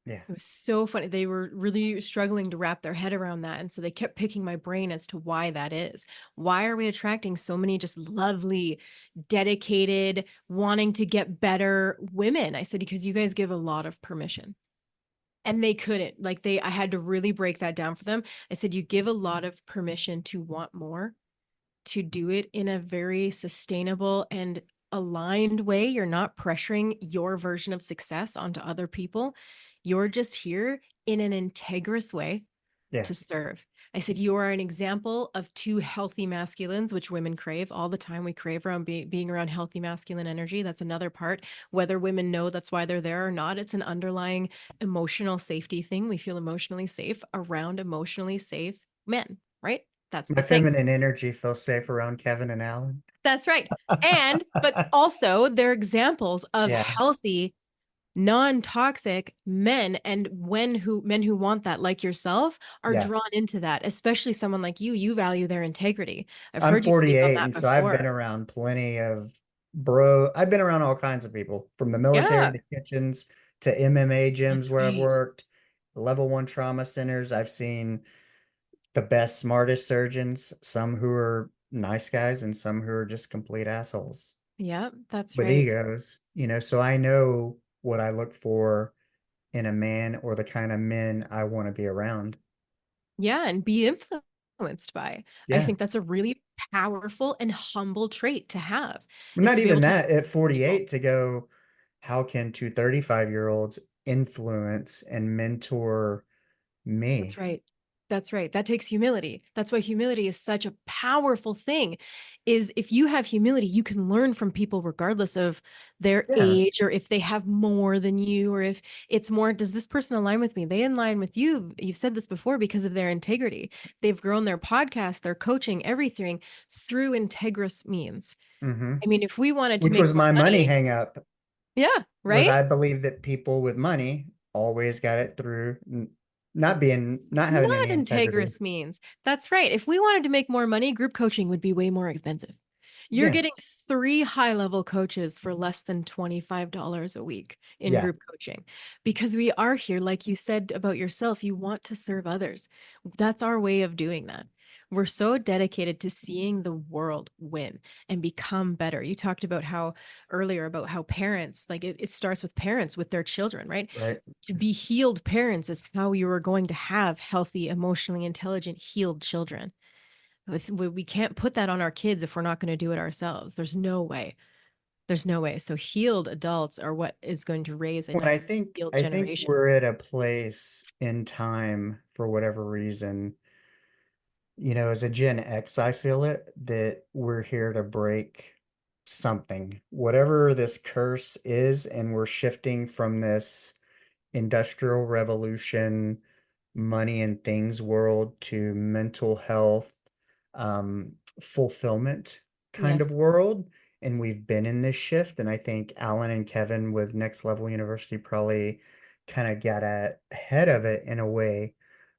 Yeah. It was so funny. They were really struggling to wrap their head around that. And so they kept picking my brain as to why that is. Why are we attracting so many just lovely, dedicated, wanting to get better women? I said, because you guys give a lot of permission. And they couldn't. I had to really break that down for them. I said, you give a lot of permission to want more, to do it in a very sustainable and aligned way. You're not pressuring your version of success onto other people. You're just here in an integrous way Yeah. to serve. I said, you are an example of two healthy masculines, which women crave all the time. We crave around being around healthy masculine energy. That's another part. Whether women know that's why they're there or not, it's an underlying emotional safety thing. We feel emotionally safe around emotionally safe men, right? That's My the thing. feminine energy feels safe around Kevin and Alan. That's right. But also they're examples of Yeah. healthy, non-toxic men. And men who want that, like yourself, are Yeah. drawn into that, especially someone like you value their integrity. I've I'm heard you speak on 48, that and so I've been before. around plenty of I've been around all kinds of people from the military, Yeah, the kitchens to MMA gyms that's where I've right. worked, level one trauma centers. I've seen the best, smartest surgeons, some who are nice guys and some who are just complete assholes Yeah, that's with right. egos, so I know what I look for in a man or the kind of men I want to be around. Yeah, and be influenced by. I Yeah. think that's a really powerful and humble trait to have, Well, is not to be even able to that at people. 48 to go, how can two 35-year-olds influence and mentor That's me? right. That's right. That takes humility. That's why humility is such a powerful thing. Is if you have humility, you can learn from people regardless of their Yeah. age, or if they have more than you, or if it's more, does this person align with me? They align with you. You've said this before, because of their integrity. They've grown their podcast, their coaching, everything through integrous means. Hmm. I mean, if we wanted to Which make was more my money money, hang up, yeah, was right? I believe that people with money always got it through not having Not any integrity. integrous means. That's right. If we wanted to make more money, group coaching would be way more expensive. You're Yeah. getting 3 high-level coaches for less than $25 a week in Yeah. group coaching, because we are here, like you said about yourself, you want to serve others. That's our way of doing that. We're so dedicated to seeing the world win and become better. You talked about how earlier about how parents, like it starts with parents with their children, right? Right. To be healed parents is how you are going to have healthy, emotionally intelligent, healed children. We can't put that on our kids if we're not going to do it ourselves. There's no way. There's no way. So healed adults are what is going to raise a When I next think healed I think generation. we're at a place in time for whatever reason, as a Gen X, I feel it that we're here to break something, whatever this curse is, and we're shifting from this industrial revolution, money and things world to mental health, fulfillment kind of Yes. world. And we've been in this shift. And I think Alan and Kevin with Next Level University probably kind of got ahead of it in a way.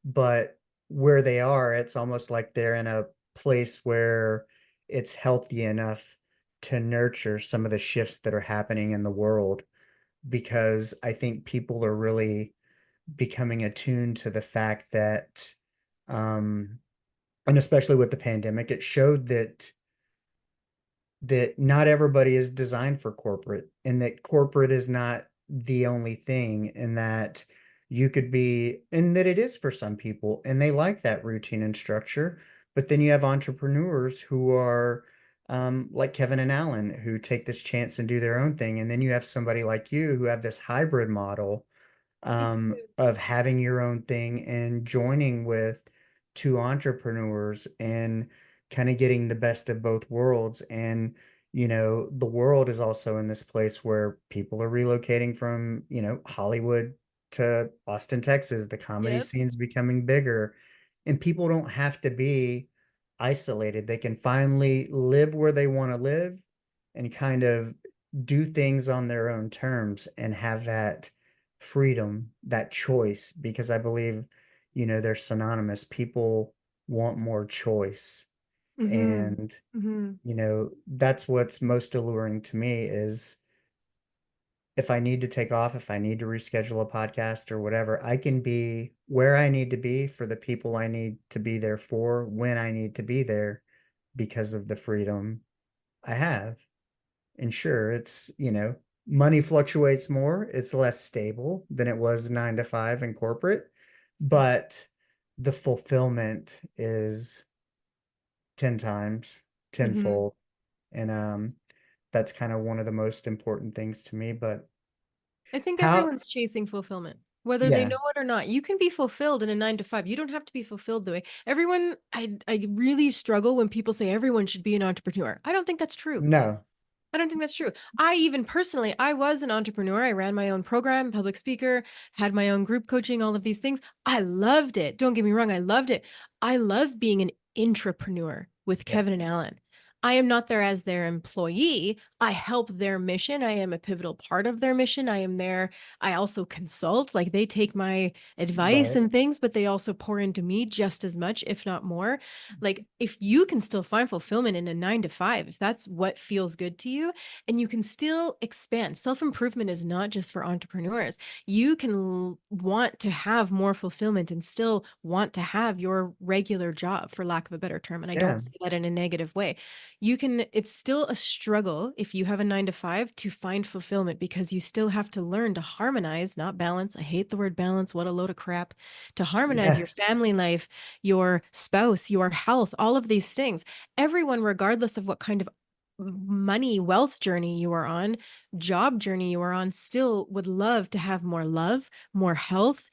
But where they are, it's almost like they're in a place where it's healthy enough to nurture some of the shifts that are happening in the world, because I think people are really becoming attuned to the fact that, um, and especially with the pandemic, it showed that not everybody is designed for corporate, and that corporate is not the only thing, and that you could be, and that it is for some people, and they like that routine and structure. But then you have entrepreneurs who are, like Kevin and Alan, who take this chance and do their own thing. And then you have somebody like you who have this hybrid model, I do. of having your own thing and joining with two entrepreneurs and kind of getting the best of both worlds. And, the world is also in this place where people are relocating from, Hollywood to Austin, Texas. The comedy Yes. scene's becoming bigger, and people don't have to be isolated. They can finally live where they want to live and kind of do things on their own terms and have that freedom, that choice, because I believe, they're synonymous. People want more choice. Mm-hmm. And, Mm-hmm. that's what's most alluring to me is, if I need to take off, if I need to reschedule a podcast or whatever, I can be where I need to be for the people I need to be there for when I need to be there, because of the freedom I have. And sure, it's, money fluctuates more. It's less stable than it was 9 to 5 in corporate, but the fulfillment is 10 times, Mm-hmm. tenfold. And that's kind of one of the most important things to me. But I think how, everyone's chasing fulfillment, whether they yeah, know it or not. You can be fulfilled in a 9 to 5. You don't have to be fulfilled the way everyone. I really struggle when people say everyone should be an entrepreneur. I don't think that's true. no, I don't think that's true. I even personally, I was an entrepreneur. I ran my own program, public speaker, had my own group coaching, all of these things. I loved it. Don't get me wrong. I loved it. I love being an intrapreneur with yeah, Kevin and Alan. I am not there as their employee. I help their mission. I am a pivotal part of their mission. I am there. I also consult, like they take my advice right, and things, but they also pour into me just as much, if not more. Like if you can still find fulfillment in a 9 to 5, if that's what feels good to you, and you can still expand. Self-improvement is not just for entrepreneurs. You can want to have more fulfillment and still want to have your regular job, for lack of a better term. And I yeah, don't say that in a negative way. it's still a struggle if you have a 9 to 5 to find fulfillment, because you still have to learn to harmonize, not balance. I hate the word balance. What a load of crap. To harmonize Yeah. your family life, your spouse, your health, all of these things. Everyone, regardless of what kind of money, wealth journey you are on, job journey you are on, still would love to have more love, more health,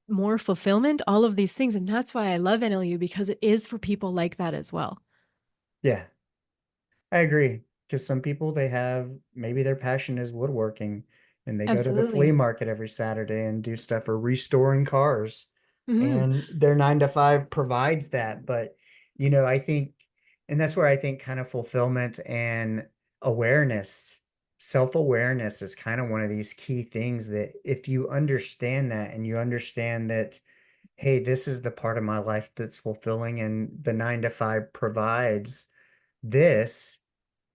more fulfillment, all of these things. And that's why I love NLU, because it is for people like that as well. Yeah. I agree. Because some people, they have, maybe their passion is woodworking and they go to the flea Absolutely. market every Saturday and do stuff, or restoring cars. Mhm. And their 9 to 5 provides that. But, I think, and that's where I think kind of fulfillment and awareness, self-awareness is kind of one of these key things that if you understand that, and you understand that, hey, this is the part of my life that's fulfilling and the 9 to 5 provides this,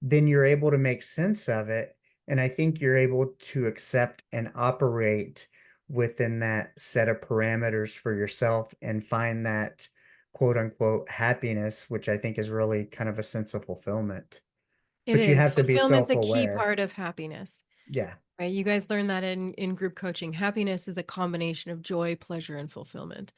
then you're able to make sense of it. And I think you're able to accept and operate within that set of parameters for yourself and find that quote unquote happiness, which I think is really kind of a sense of fulfillment. It But you is. have to be Fulfillment's a key self-aware. part of happiness. Yeah. Right? You guys learn that in group coaching. Happiness is a combination of joy, pleasure, and fulfillment.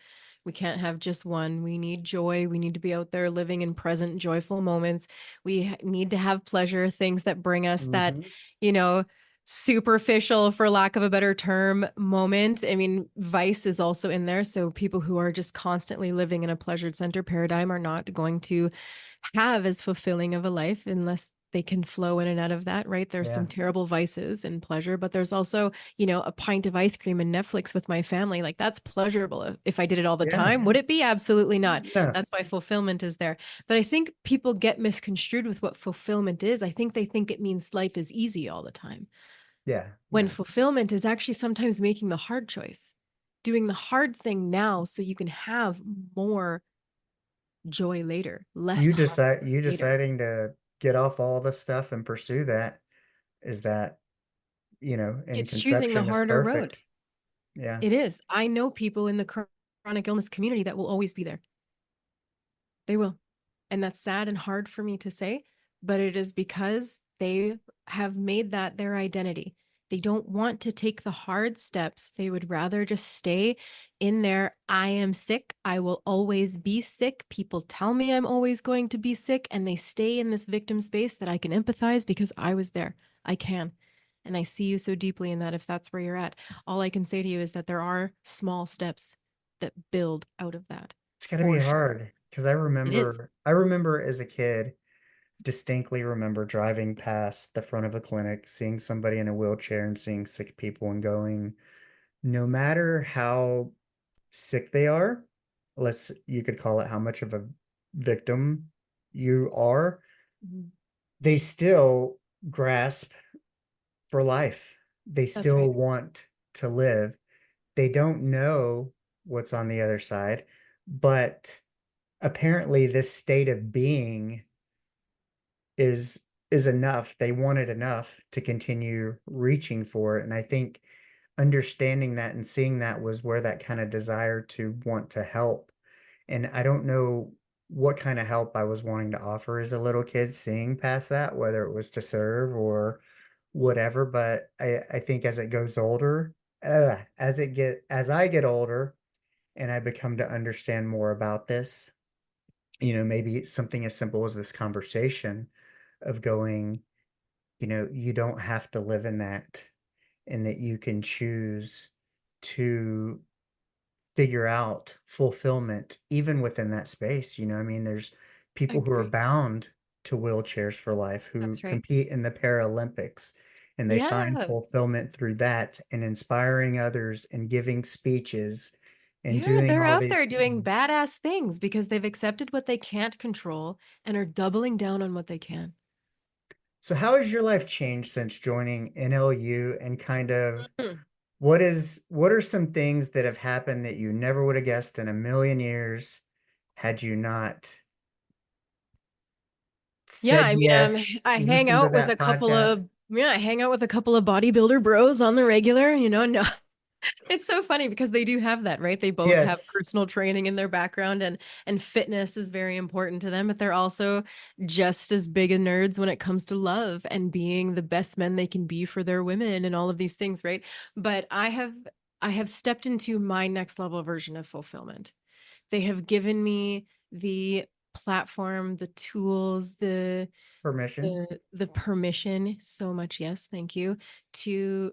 We can't have just one. We need joy. We need to be out there living in present, joyful moments. We need to have pleasure, things that bring us that, Hmm. you know, superficial, for lack of a better term, moment. I mean, vice is also in there. So people who are just constantly living in a pleasure center paradigm are not going to have as fulfilling of a life unless they can flow in and out of that, right? There's Yeah. some terrible vices and pleasure, but there's also, a pint of ice cream and Netflix with my family. Like, that's pleasurable. If I did it all the Yeah. time, would it be? Absolutely not. No. That's why fulfillment is there. But I think people get misconstrued with what fulfillment is. I think they think it means life is easy all the time, Yeah. when No. fulfillment is actually sometimes making the hard choice, doing the hard thing now so you can have more joy later, less hard You later. deciding to get off all this stuff and pursue that, is that, in It's choosing the conception is harder road. perfect. Yeah. It is. I know people in the chronic illness community that will always be there. They will. And that's sad and hard for me to say, but it is because they have made that their identity. They don't want to take the hard steps. They would rather just stay in their I am sick. I will always be sick. People tell me I'm always going to be sick. And they stay in this victim space that I can empathize because I was there. I can. And I see you so deeply in that if that's where you're at. All I can say to you is that there are small steps that build out of that, It's got to be for sure. hard because It is. I remember as a kid, distinctly remember driving past the front of a clinic, seeing somebody in a wheelchair and seeing sick people and going, no matter how sick they are, you could call it how much of a victim you are, Mhm. they still grasp for life. They That's still right. want to live. They don't know what's on the other side, but apparently this state of being is enough. They want it enough to continue reaching for it. And I think understanding that and seeing that was where that kind of desire to want to help. And I don't know what kind of help I was wanting to offer as a little kid, seeing past that, whether it was to serve or whatever. But I think as it goes older, as I get older and I become to understand more about this, maybe something as simple as this conversation of going, you don't have to live in that, and that you can choose to figure out fulfillment even within that space. I mean, there's I people who are agree. bound to wheelchairs for life who That's right. compete in the Paralympics, and they find Yeah. fulfillment through that and inspiring others and giving speeches and Yeah, doing they're all out these there doing things. badass things because they've accepted what they can't control and are doubling down on what they can. So how has your life changed since joining NLU, and kind of Mm. what are some things that have happened that you never would have guessed in a million years had you not Yeah, said I mean, yes, I hang listen to out with that a couple podcast? of yeah, I hang out with a couple of bodybuilder bros on the regular, no. It's so funny because they do have that, right? They both have Yes. personal training in their background, and fitness is very important to them, but they're also just as big a nerds when it comes to love and being the best men they can be for their women and all of these things, right? But I have stepped into my next level version of fulfillment. They have given me the platform, the tools, Permission. the permission, so much, yes, thank you, to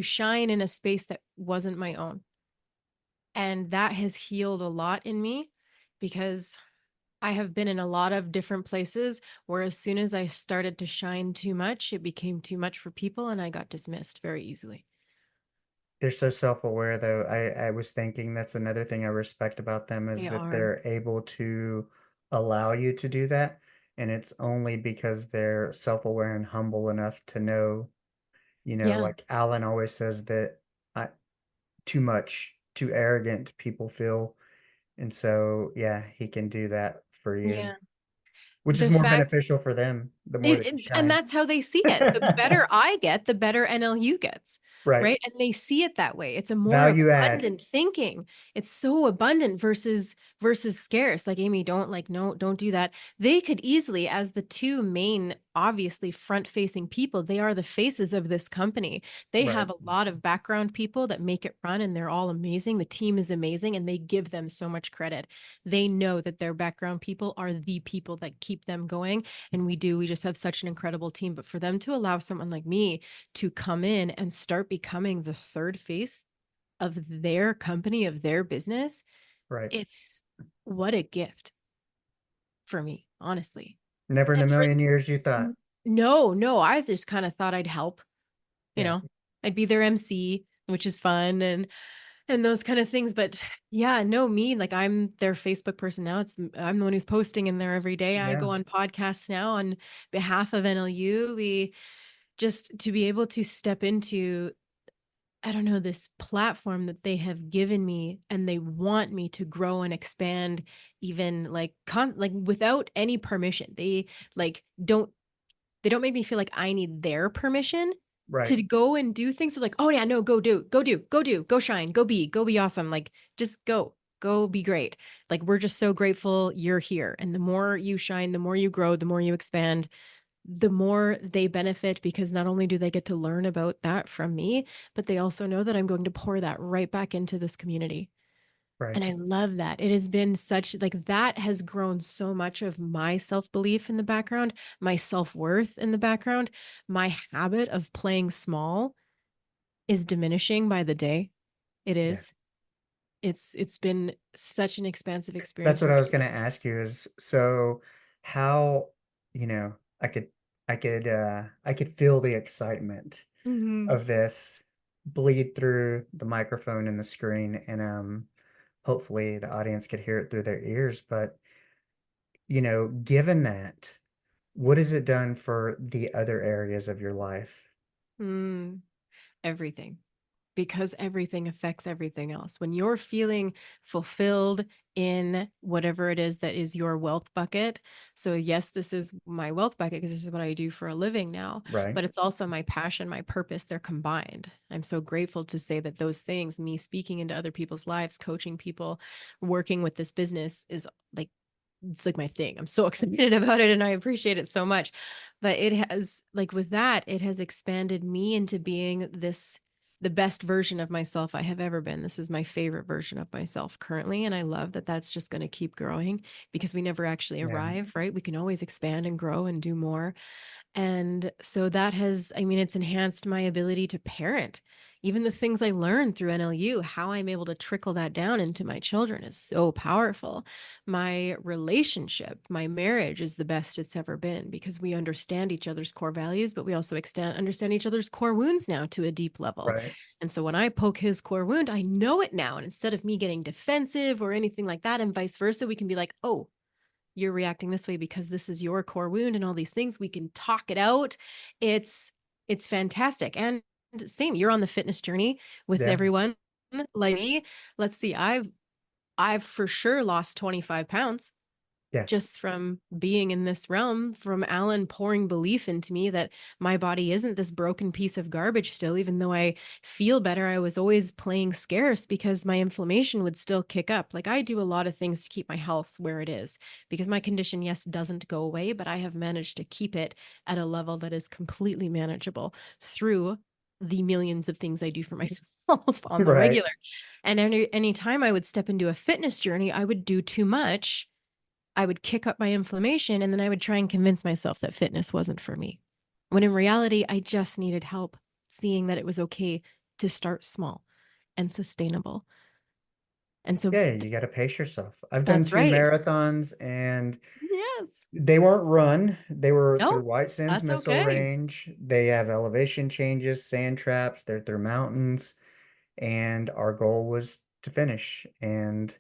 shine in a space that wasn't my own. And that has healed a lot in me because I have been in a lot of different places where as soon as I started to shine too much, it became too much for people and I got dismissed very easily. They're so self-aware though. I was thinking that's another thing I respect about them is They that are. they're able to allow you to do that. And it's only because they're self-aware and humble enough to know, Yeah. like Alan always says that I too much, too arrogant people feel. And so, yeah, he can do that for you, Yeah. which is The more fact beneficial for them the more that you and shine. that's how they see it. The better I get, the better NLU gets, Right. right? And they see it that way. It's a more Value add. abundant thinking. It's so abundant versus scarce. Like Amy, don't like no, don't do that. They could easily, as the two main, obviously front-facing people, they are the faces of this company. They Right. have a lot of background people that make it run, and they're all amazing. The team is amazing, and they give them so much credit. They know that their background people are the people that keep them going, and we just have such an incredible team. But for them to allow someone like me to come in and start becoming the third face of their company, of their business, Right. it's what a gift for me, honestly. Never in a And for million years you thought. no, I just kind of thought I'd help, you Yeah. know. I'd be their MC, which is fun, and those kind of things. But yeah, no, me, like I'm their Facebook person now. I'm the one who's posting in there every day. I Yeah. go on podcasts now on behalf of NLU. We just to be able to step into, I don't know, this platform that they have given me, and they want me to grow and expand, even like like without any permission. Like don't they don't make me feel like I need their permission Right. to go and do things. So like, oh yeah, no, go shine, go be awesome. Like just go be great. Like we're just so grateful you're here. And the more you shine, the more you grow, the more you expand, the more they benefit, because not only do they get to learn about that from me, but they also know that I'm going to pour that right back into this community. Right. And I love that. It has been such like that has grown so much of my self-belief in the background, my self-worth in the background. My habit of playing small is diminishing by the day. It Yeah. is. It's been such an expansive That's experience what for I me. was going to ask you is so how, I could I could feel the excitement Mhm. of this bleed through the microphone and the screen and hopefully the audience could hear it through their ears, but given that, what has it done for the other areas of your life? Mm, everything. Because everything affects everything else. When you're feeling fulfilled in whatever it is that is your wealth bucket. So, yes, this is my wealth bucket because this is what I do for a living now, Right? but it's also my passion, my purpose. They're combined. I'm so grateful to say that those things, me speaking into other people's lives, coaching people, working with this business, is like it's like my thing. I'm so excited about it and I appreciate it so much. But it has, like, with that, it has expanded me into being the best version of myself I have ever been. This is my favorite version of myself currently. And I love that that's just going to keep growing because we never actually Yeah. arrive, right? We can always expand and grow and do more. And so that has, I mean, it's enhanced my ability to parent. Even the things I learned through NLU, how I'm able to trickle that down into my children is so powerful. My relationship, my marriage is the best it's ever been because we understand each other's core values, but we also understand each other's core wounds now to a deep level. Right. And so when I poke his core wound, I know it now. And instead of me getting defensive or anything like that, and vice versa, we can be like, oh, you're reacting this way because this is your core wound and all these things. We can talk it out. It's it's fantastic. And same, you're on the fitness journey with Yeah. everyone like me. Let's see, I've for sure lost 25 pounds. Yeah. just from being in this realm, from Alan pouring belief into me that my body isn't this broken piece of garbage still, even though I feel better. I was always playing scarce because my inflammation would still kick up. Like I do a lot of things to keep my health where it is because my condition, yes, doesn't go away, but I have managed to keep it at a level that is completely manageable through the millions of things I do for myself on the Right. regular. And any time I would step into a fitness journey, I would do too much. I would kick up my inflammation and then I would try and convince myself that fitness wasn't for me. When in reality, I just needed help seeing that it was okay to start small and sustainable. And so Yeah, you got to pace yourself. I've done that's 2 right. marathons and Yes. they weren't run. They were No, through White Sands that's Missile okay. Range. They have elevation changes, sand traps, they're through mountains, and our goal was to finish. And,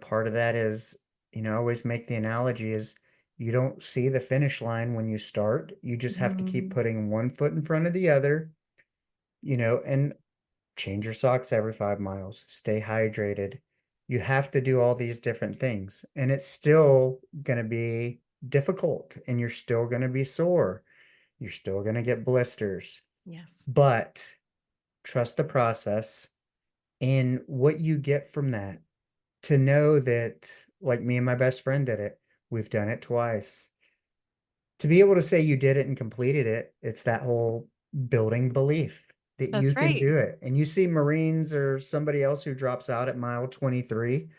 part of that is, I always make the analogy is you don't see the finish line when you start. You just have to keep Mhm. putting one foot in front of the other, and change your socks every 5 miles, stay hydrated. You have to do all these different things, and it's still going to be difficult, and you're still going to be sore. You're still going to get blisters, Yes, but trust the process and what you get from that to know that, like me and my best friend did it, we've done it twice. To be able to say you did it and completed it, it's that whole building belief that you that's can right. do it. And you see Marines or somebody else who drops out at mile 23.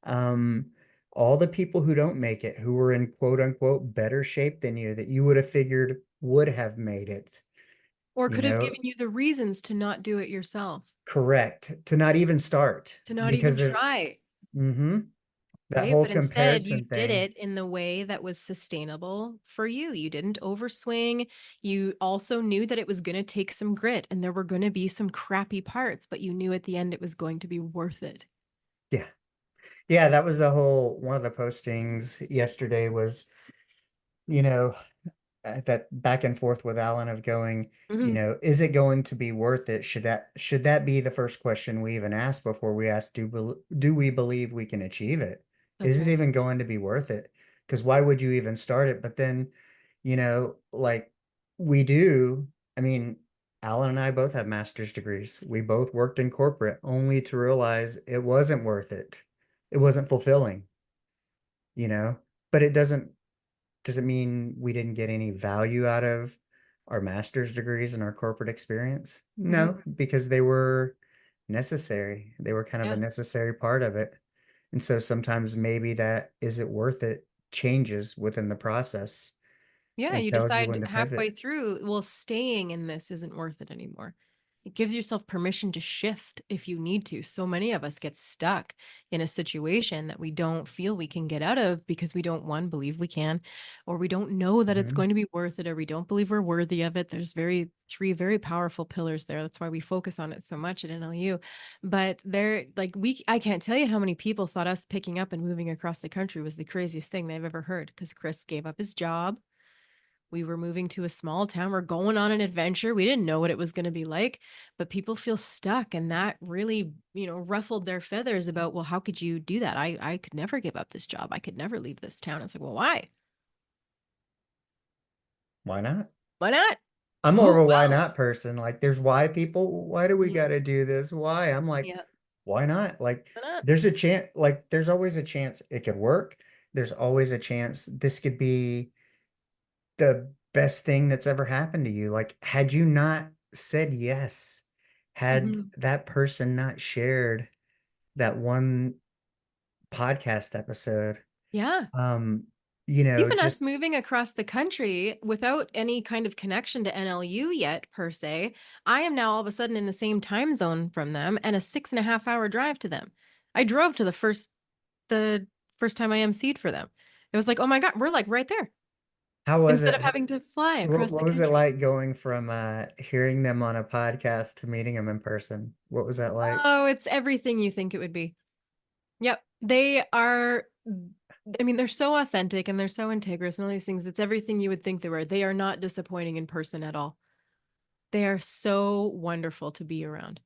Um, all the people who don't make it, who were in quote unquote better shape than you, that you would have figured would have made it, Or you could have know, given you the reasons to not do it yourself, correct, to not even start to not even because there's try. that Right? whole But instead, you comparison did thing. it in the way that was sustainable for you. You didn't overswing. You also knew that it was going to take some grit and there were going to be some crappy parts, but you knew at the end it was going to be worth it. Yeah. Yeah, that was the whole one of the postings yesterday was, you know, that back and forth with Alan of going, Mhm. is it going to be worth it? Should that be the first question we even ask before we ask, do we believe we can achieve it? That's Is it right. even going to be worth it? Because why would you even start it? But then, like we do, I mean, Alan and I both have master's degrees. We both worked in corporate only to realize it wasn't worth it. It wasn't fulfilling, you know, but it does it mean we didn't get any value out of our master's degrees and our corporate experience? Mhm. No, because they were necessary. They were kind of a Yeah. necessary part of it. And so sometimes maybe that is it worth it changes within the process Yeah, and you tells you decide when to halfway pivot. through, well, staying in this isn't worth it anymore. It gives yourself permission to shift if you need to. So many of us get stuck in a situation that we don't feel we can get out of because we don't, one, believe we can, or we don't know that it's Mhm. going to be worth it, or we don't believe we're worthy of it. There's three very powerful pillars there. That's why we focus on it so much at NLU. But I can't tell you how many people thought us picking up and moving across the country was the craziest thing they've ever heard because Chris gave up his job. We were moving to a small town. We're going on an adventure. We didn't know what it was going to be like, but people feel stuck. And that really, ruffled their feathers about, well, how could you do that? I could never give up this job. I could never leave this town. It's like, well, why? Why not? Why not? I'm more Oh, of a why well, not person. Like there's why people, why do we yeah, got to do this? Why? I'm like, yeah, why not? Like why not? there's a chance, like there's always a chance it could work. There's always a chance this could be the best thing that's ever happened to you. Like, had you not said yes, had Mhm. that person not shared that one podcast episode, Yeah. um, Even us just moving across the country without any kind of connection to NLU yet, per se, I am now all of a sudden in the same time zone from them and a 6.5 hour drive to them. I drove to the first time I emceed for them. It was like, oh my God, we're like right there how was instead it? of having to fly What, across what the was it country. like going from hearing them on a podcast to meeting them in person? What was that like? Oh, it's everything you think it would be. Yep. They are, I mean, they're so authentic and they're so integrous and all these things. It's everything you would think they were. They are not disappointing in person at all. They are so wonderful to be around.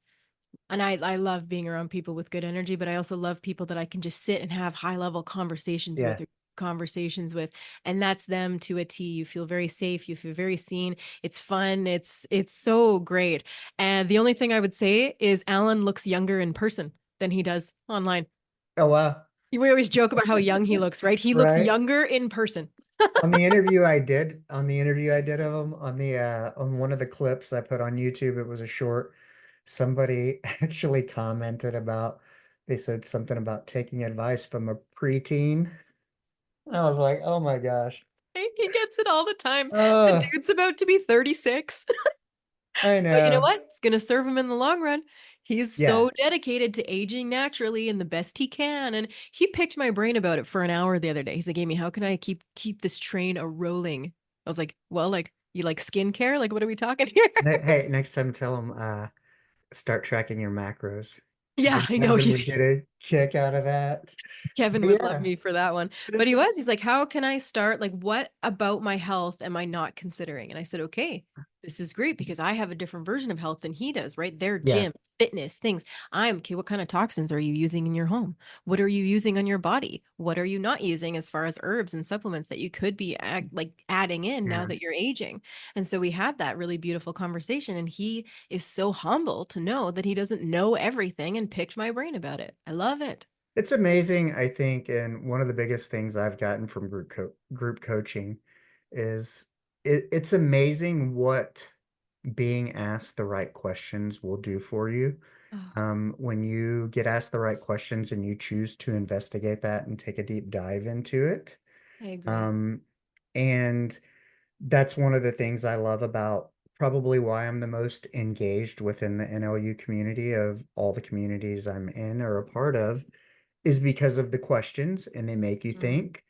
And I love being around people with good energy, but I also love people that I can just sit and have high level conversations with Yeah. or conversations with, and that's them to a T. You feel very safe, you feel very seen. It's fun. It's so great. And the only thing I would say is Alan looks younger in person than he does online. Oh, wow. We always joke about how young he looks, right? He looks Right. younger in person. On the interview I did of him on one of the clips I put on YouTube, it was a short. Somebody actually commented about, they said something about taking advice from a preteen. And I was like, oh my gosh. He gets it all the time. The Uh, dude's about to be 36. I But you know know. what? It's going to serve him in the long run. He's Yeah. so dedicated to aging naturally and the best he can. And he picked my brain about it for an hour the other day. He's like, Amy, how can I keep this train a rolling? I was like, well, like, you like skincare? Like, what are we talking here? Hey, next time tell him start tracking your macros. I Yeah, think I know. Kevin would get a kick out of that. Kevin But would love yeah. me for that one. But he's like, how can I start? Like, what about my health am I not considering? And I said, okay, this is great because I have a different version of health than he does, right? Their Yeah. gym, fitness, things. I'm okay. What kind of toxins are you using in your home? What are you using on your body? What are you not using as far as herbs and supplements that you could be like adding in now Yeah. that you're aging? And so we had that really beautiful conversation. And he is so humble to know that he doesn't know everything and picked my brain about it. I love it. It's amazing, I think, and one of the biggest things I've gotten from group coaching is it's amazing what being asked the right questions will do for you. Oh, When you get asked the right questions and you choose to investigate that and take a deep dive into it. I agree. Um, and that's one of the things I love about probably why I'm the most engaged within the NLU community of all the communities I'm in or a part of is because of the questions and they make you Mhm. think.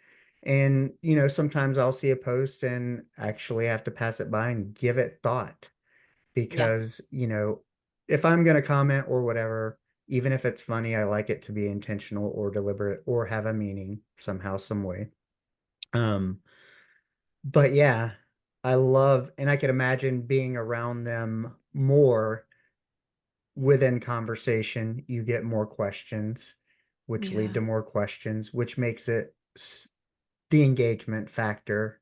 And, sometimes I'll see a post and actually have to pass it by and give it thought Yeah, because, if I'm going to comment or whatever, even if it's funny, I like it to be intentional or deliberate or have a meaning somehow, some way. Um, but yeah, I love, and I could imagine being around them more within conversation, you get more questions, which lead yeah, to more questions, which makes it the engagement factor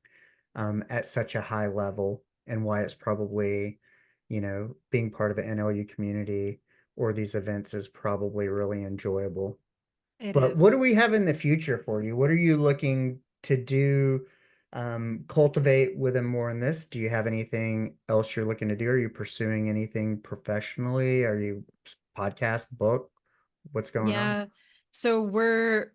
at such a high level, and why it's probably, being part of the NLU community or these events is probably really enjoyable. it But what is. do we have in the future for you? What are you looking to do, cultivate with them more in this? Do you have anything else you're looking to do? Are you pursuing anything professionally? Are you podcast, book? What's going on? Yeah. So we're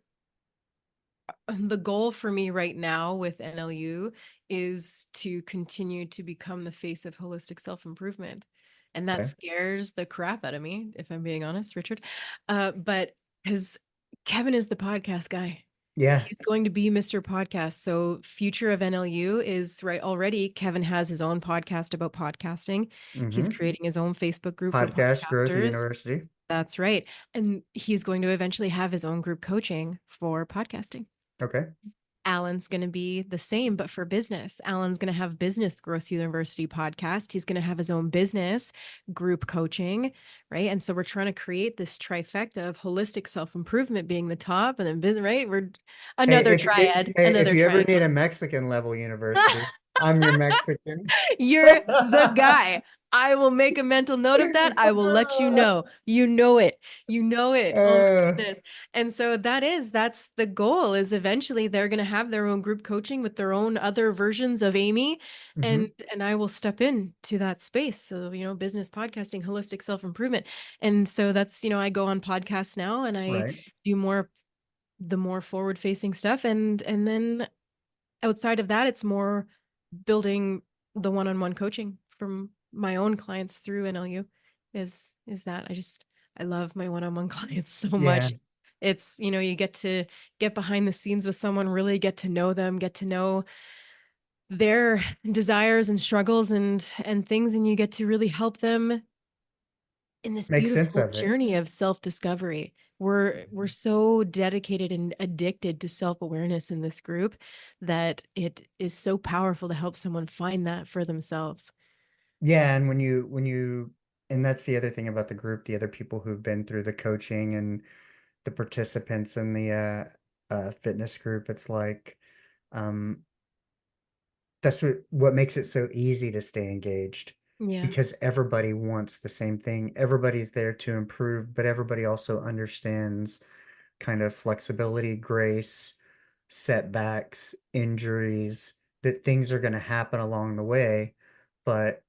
the goal for me right now with NLU is to continue to become the face of holistic self-improvement. And that Okay. scares the crap out of me, if I'm being honest, Richard. But because Kevin is the podcast guy. Yeah. He's going to be Mr. Podcast. So future of NLU is right already. Kevin has his own podcast about podcasting. He's Mm-hmm. creating his own Facebook group for Podcast growth at podcasters. university. That's right. And he's going to eventually have his own group coaching for podcasting. Okay. Alan's going to be the same, but for business. Alan's going to have Business Growth University podcast. He's going to have his own business group coaching, right? And so we're trying to create this trifecta of holistic self improvement being the top, and then business, right? We're Hey, another triad, hey, if another you ever need triangle. a Mexican level university, I'm your Mexican. You're the guy. I will make a mental note of that. I will let you know. You know it. You know it. Oh my Uh, goodness. And so that's the goal is eventually they're going to have their own group coaching with their own other versions of Amy mhm. and I will step in to that space. So, business podcasting, holistic self-improvement. And so that's, I go on podcasts now and I Right. do the more forward-facing stuff and then outside of that, it's more building the one-on-one coaching from my own clients through NLU is that I love my one-on-one clients so Yeah. much. It's, you get to get behind the scenes with someone, really get to know them, get to know their desires and struggles and things, and you get to really help them in this Make sense beautiful of it. journey of self-discovery. We're so dedicated and addicted to self-awareness in this group that it is so powerful to help someone find that for themselves. Yeah, and and that's the other thing about the group, the other people who've been through the coaching and the participants in the fitness group, it's like Um, that's what makes it so easy to stay engaged, Yeah, because everybody wants the same thing. Everybody's there to improve, but everybody also understands kind of flexibility, grace, setbacks, injuries, that things are going to happen along the way. But,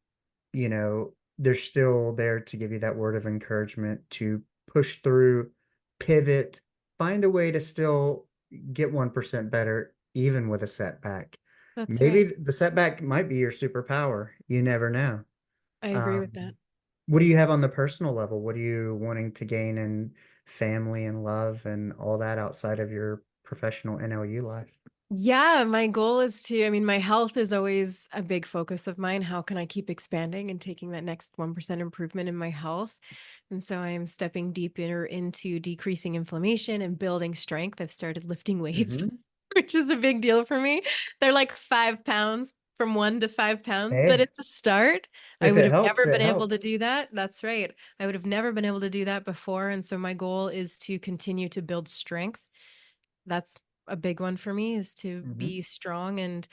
they're still there to give you that word of encouragement to push through, pivot, find a way to still get 1% better, even with a setback. that's Maybe right. the setback might be your superpower. You never know. I agree with that. Um, what do you have on the personal level? What are you wanting to gain in family and love and all that outside of your professional NLU life? Yeah, my goal is to, I mean, my health is always a big focus of mine. How can I keep expanding and taking that next 1% improvement in my health? And so I am stepping deeper into decreasing inflammation and building strength. I've started lifting weights, Hmm. which is a big deal for me. They're like 5 pounds, from 1 to 5 pounds, but Hey, it's a start. I if would it have helps, never it been able to helps. do that. That's right. I would have never been able to do that before. And so my goal is to continue to build strength. That's a big one for me, is to Hmm. be strong and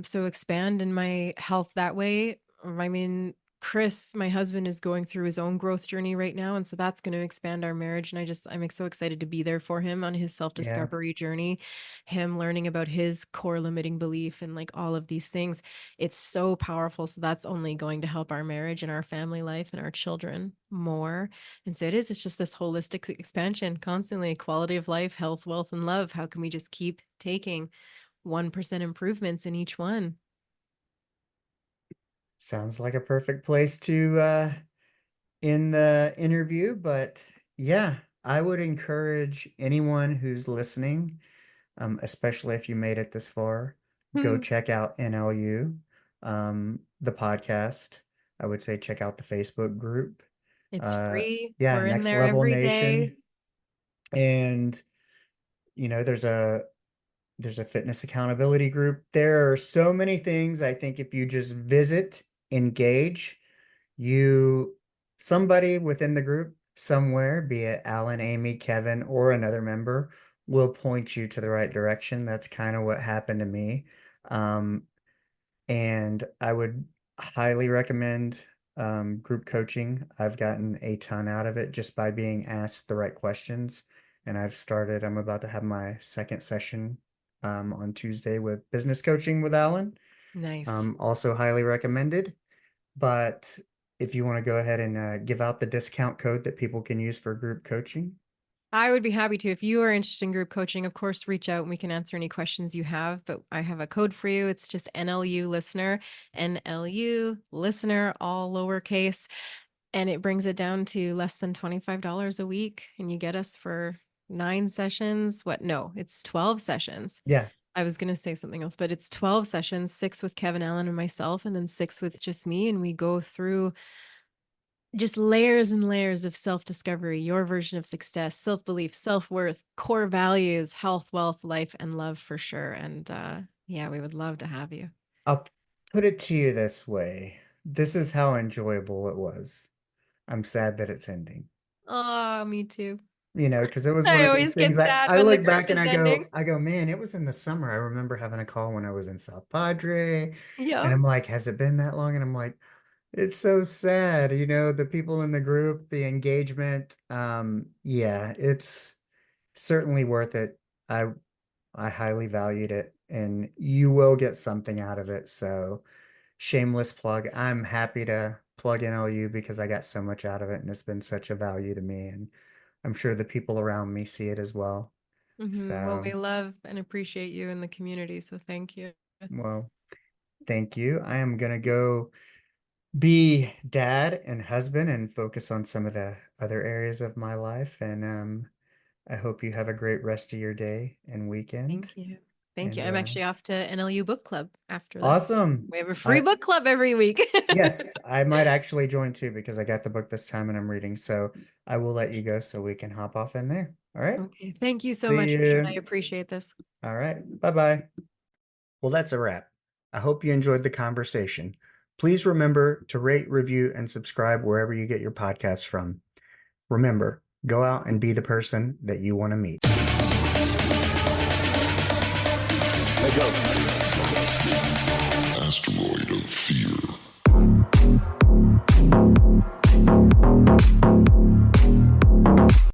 so expand in my health that way. I mean, Chris, my husband, is going through his own growth journey right now, and so that's going to expand our marriage. And I'm so excited to be there for him on his self Yeah. discovery journey, him learning about his core limiting belief and like all of these things. It's so powerful. So that's only going to help our marriage and our family life and our children more. And so it's just this holistic expansion constantly, quality of life, health, wealth, and love. How can we just keep taking 1% improvements in each one? Sounds like a perfect place to end the interview. But yeah, I would encourage anyone who's listening, especially if you made it this far, go check out NLU, the podcast. I would say check out the Facebook group. It's Uh, free. yeah, We're in Next there Level every day. Nation. And there's a fitness accountability group. There are so many things. I think if you just visit, engage, you somebody within the group somewhere, be it Alan, Amy, Kevin, or another member, will point you to the right direction. That's kind of what happened to me. Um, and I would highly recommend group coaching. I've gotten a ton out of it just by being asked the right questions. And I'm about to have my second session on Tuesday with business coaching with Alan. Nice. Also highly recommended. But if you want to go ahead and give out the discount code that people can use for group coaching. I would be happy to. If you are interested in group coaching, of course, reach out and we can answer any questions you have. But I have a code for you. It's just NLU listener, NLU listener, all lowercase. And it brings it down to less than $25 a week. And you get us for 9 sessions. What? No, it's 12 sessions. Yeah. I was going to say something else, but it's 12 sessions, 6 with Kevin Allen and myself, and then 6 with just me. And we go through just layers and layers of self-discovery, your version of success, self-belief, self-worth, core values, health, wealth, life, and love for sure. And yeah, we would love to have you. I'll put it to you this way. This is how enjoyable it was. I'm sad that it's ending. Oh, me too. Because it was one I of those always things get I, sad I when the look group back and is I ending. go, man, it was in the summer. I remember having a call when I was in South Padre, and Yeah. I'm like, has it been that long? And I'm like, it's so sad, the people in the group, the engagement. Yeah, it's certainly worth it. I I highly valued it, and you will get something out of it. So, shameless plug. I'm happy to plug in OU because I got so much out of it, and it's been such a value to me. And I'm sure the people around me see it as well. Well, So, we love and appreciate you in the community. So thank you. well, thank you. I am gonna go be dad and husband and focus on some of the other areas of my life. And I hope you have a great rest of your day and weekend. Thank you. Thank you. And I'm actually off to NLU book club after this. awesome. We have a free I book club every week. Yes, I might actually join too because I got the book this time and I'm reading. So I will let you go so we can hop off in there. All right. Okay. Thank you so See much, Richard. I you. appreciate this. All right. Bye-bye. Well, that's a wrap. I hope you enjoyed the conversation. Please remember to rate, review, and subscribe wherever you get your podcasts from. Remember, go out and be the person that you want to meet. Asteroid of fear.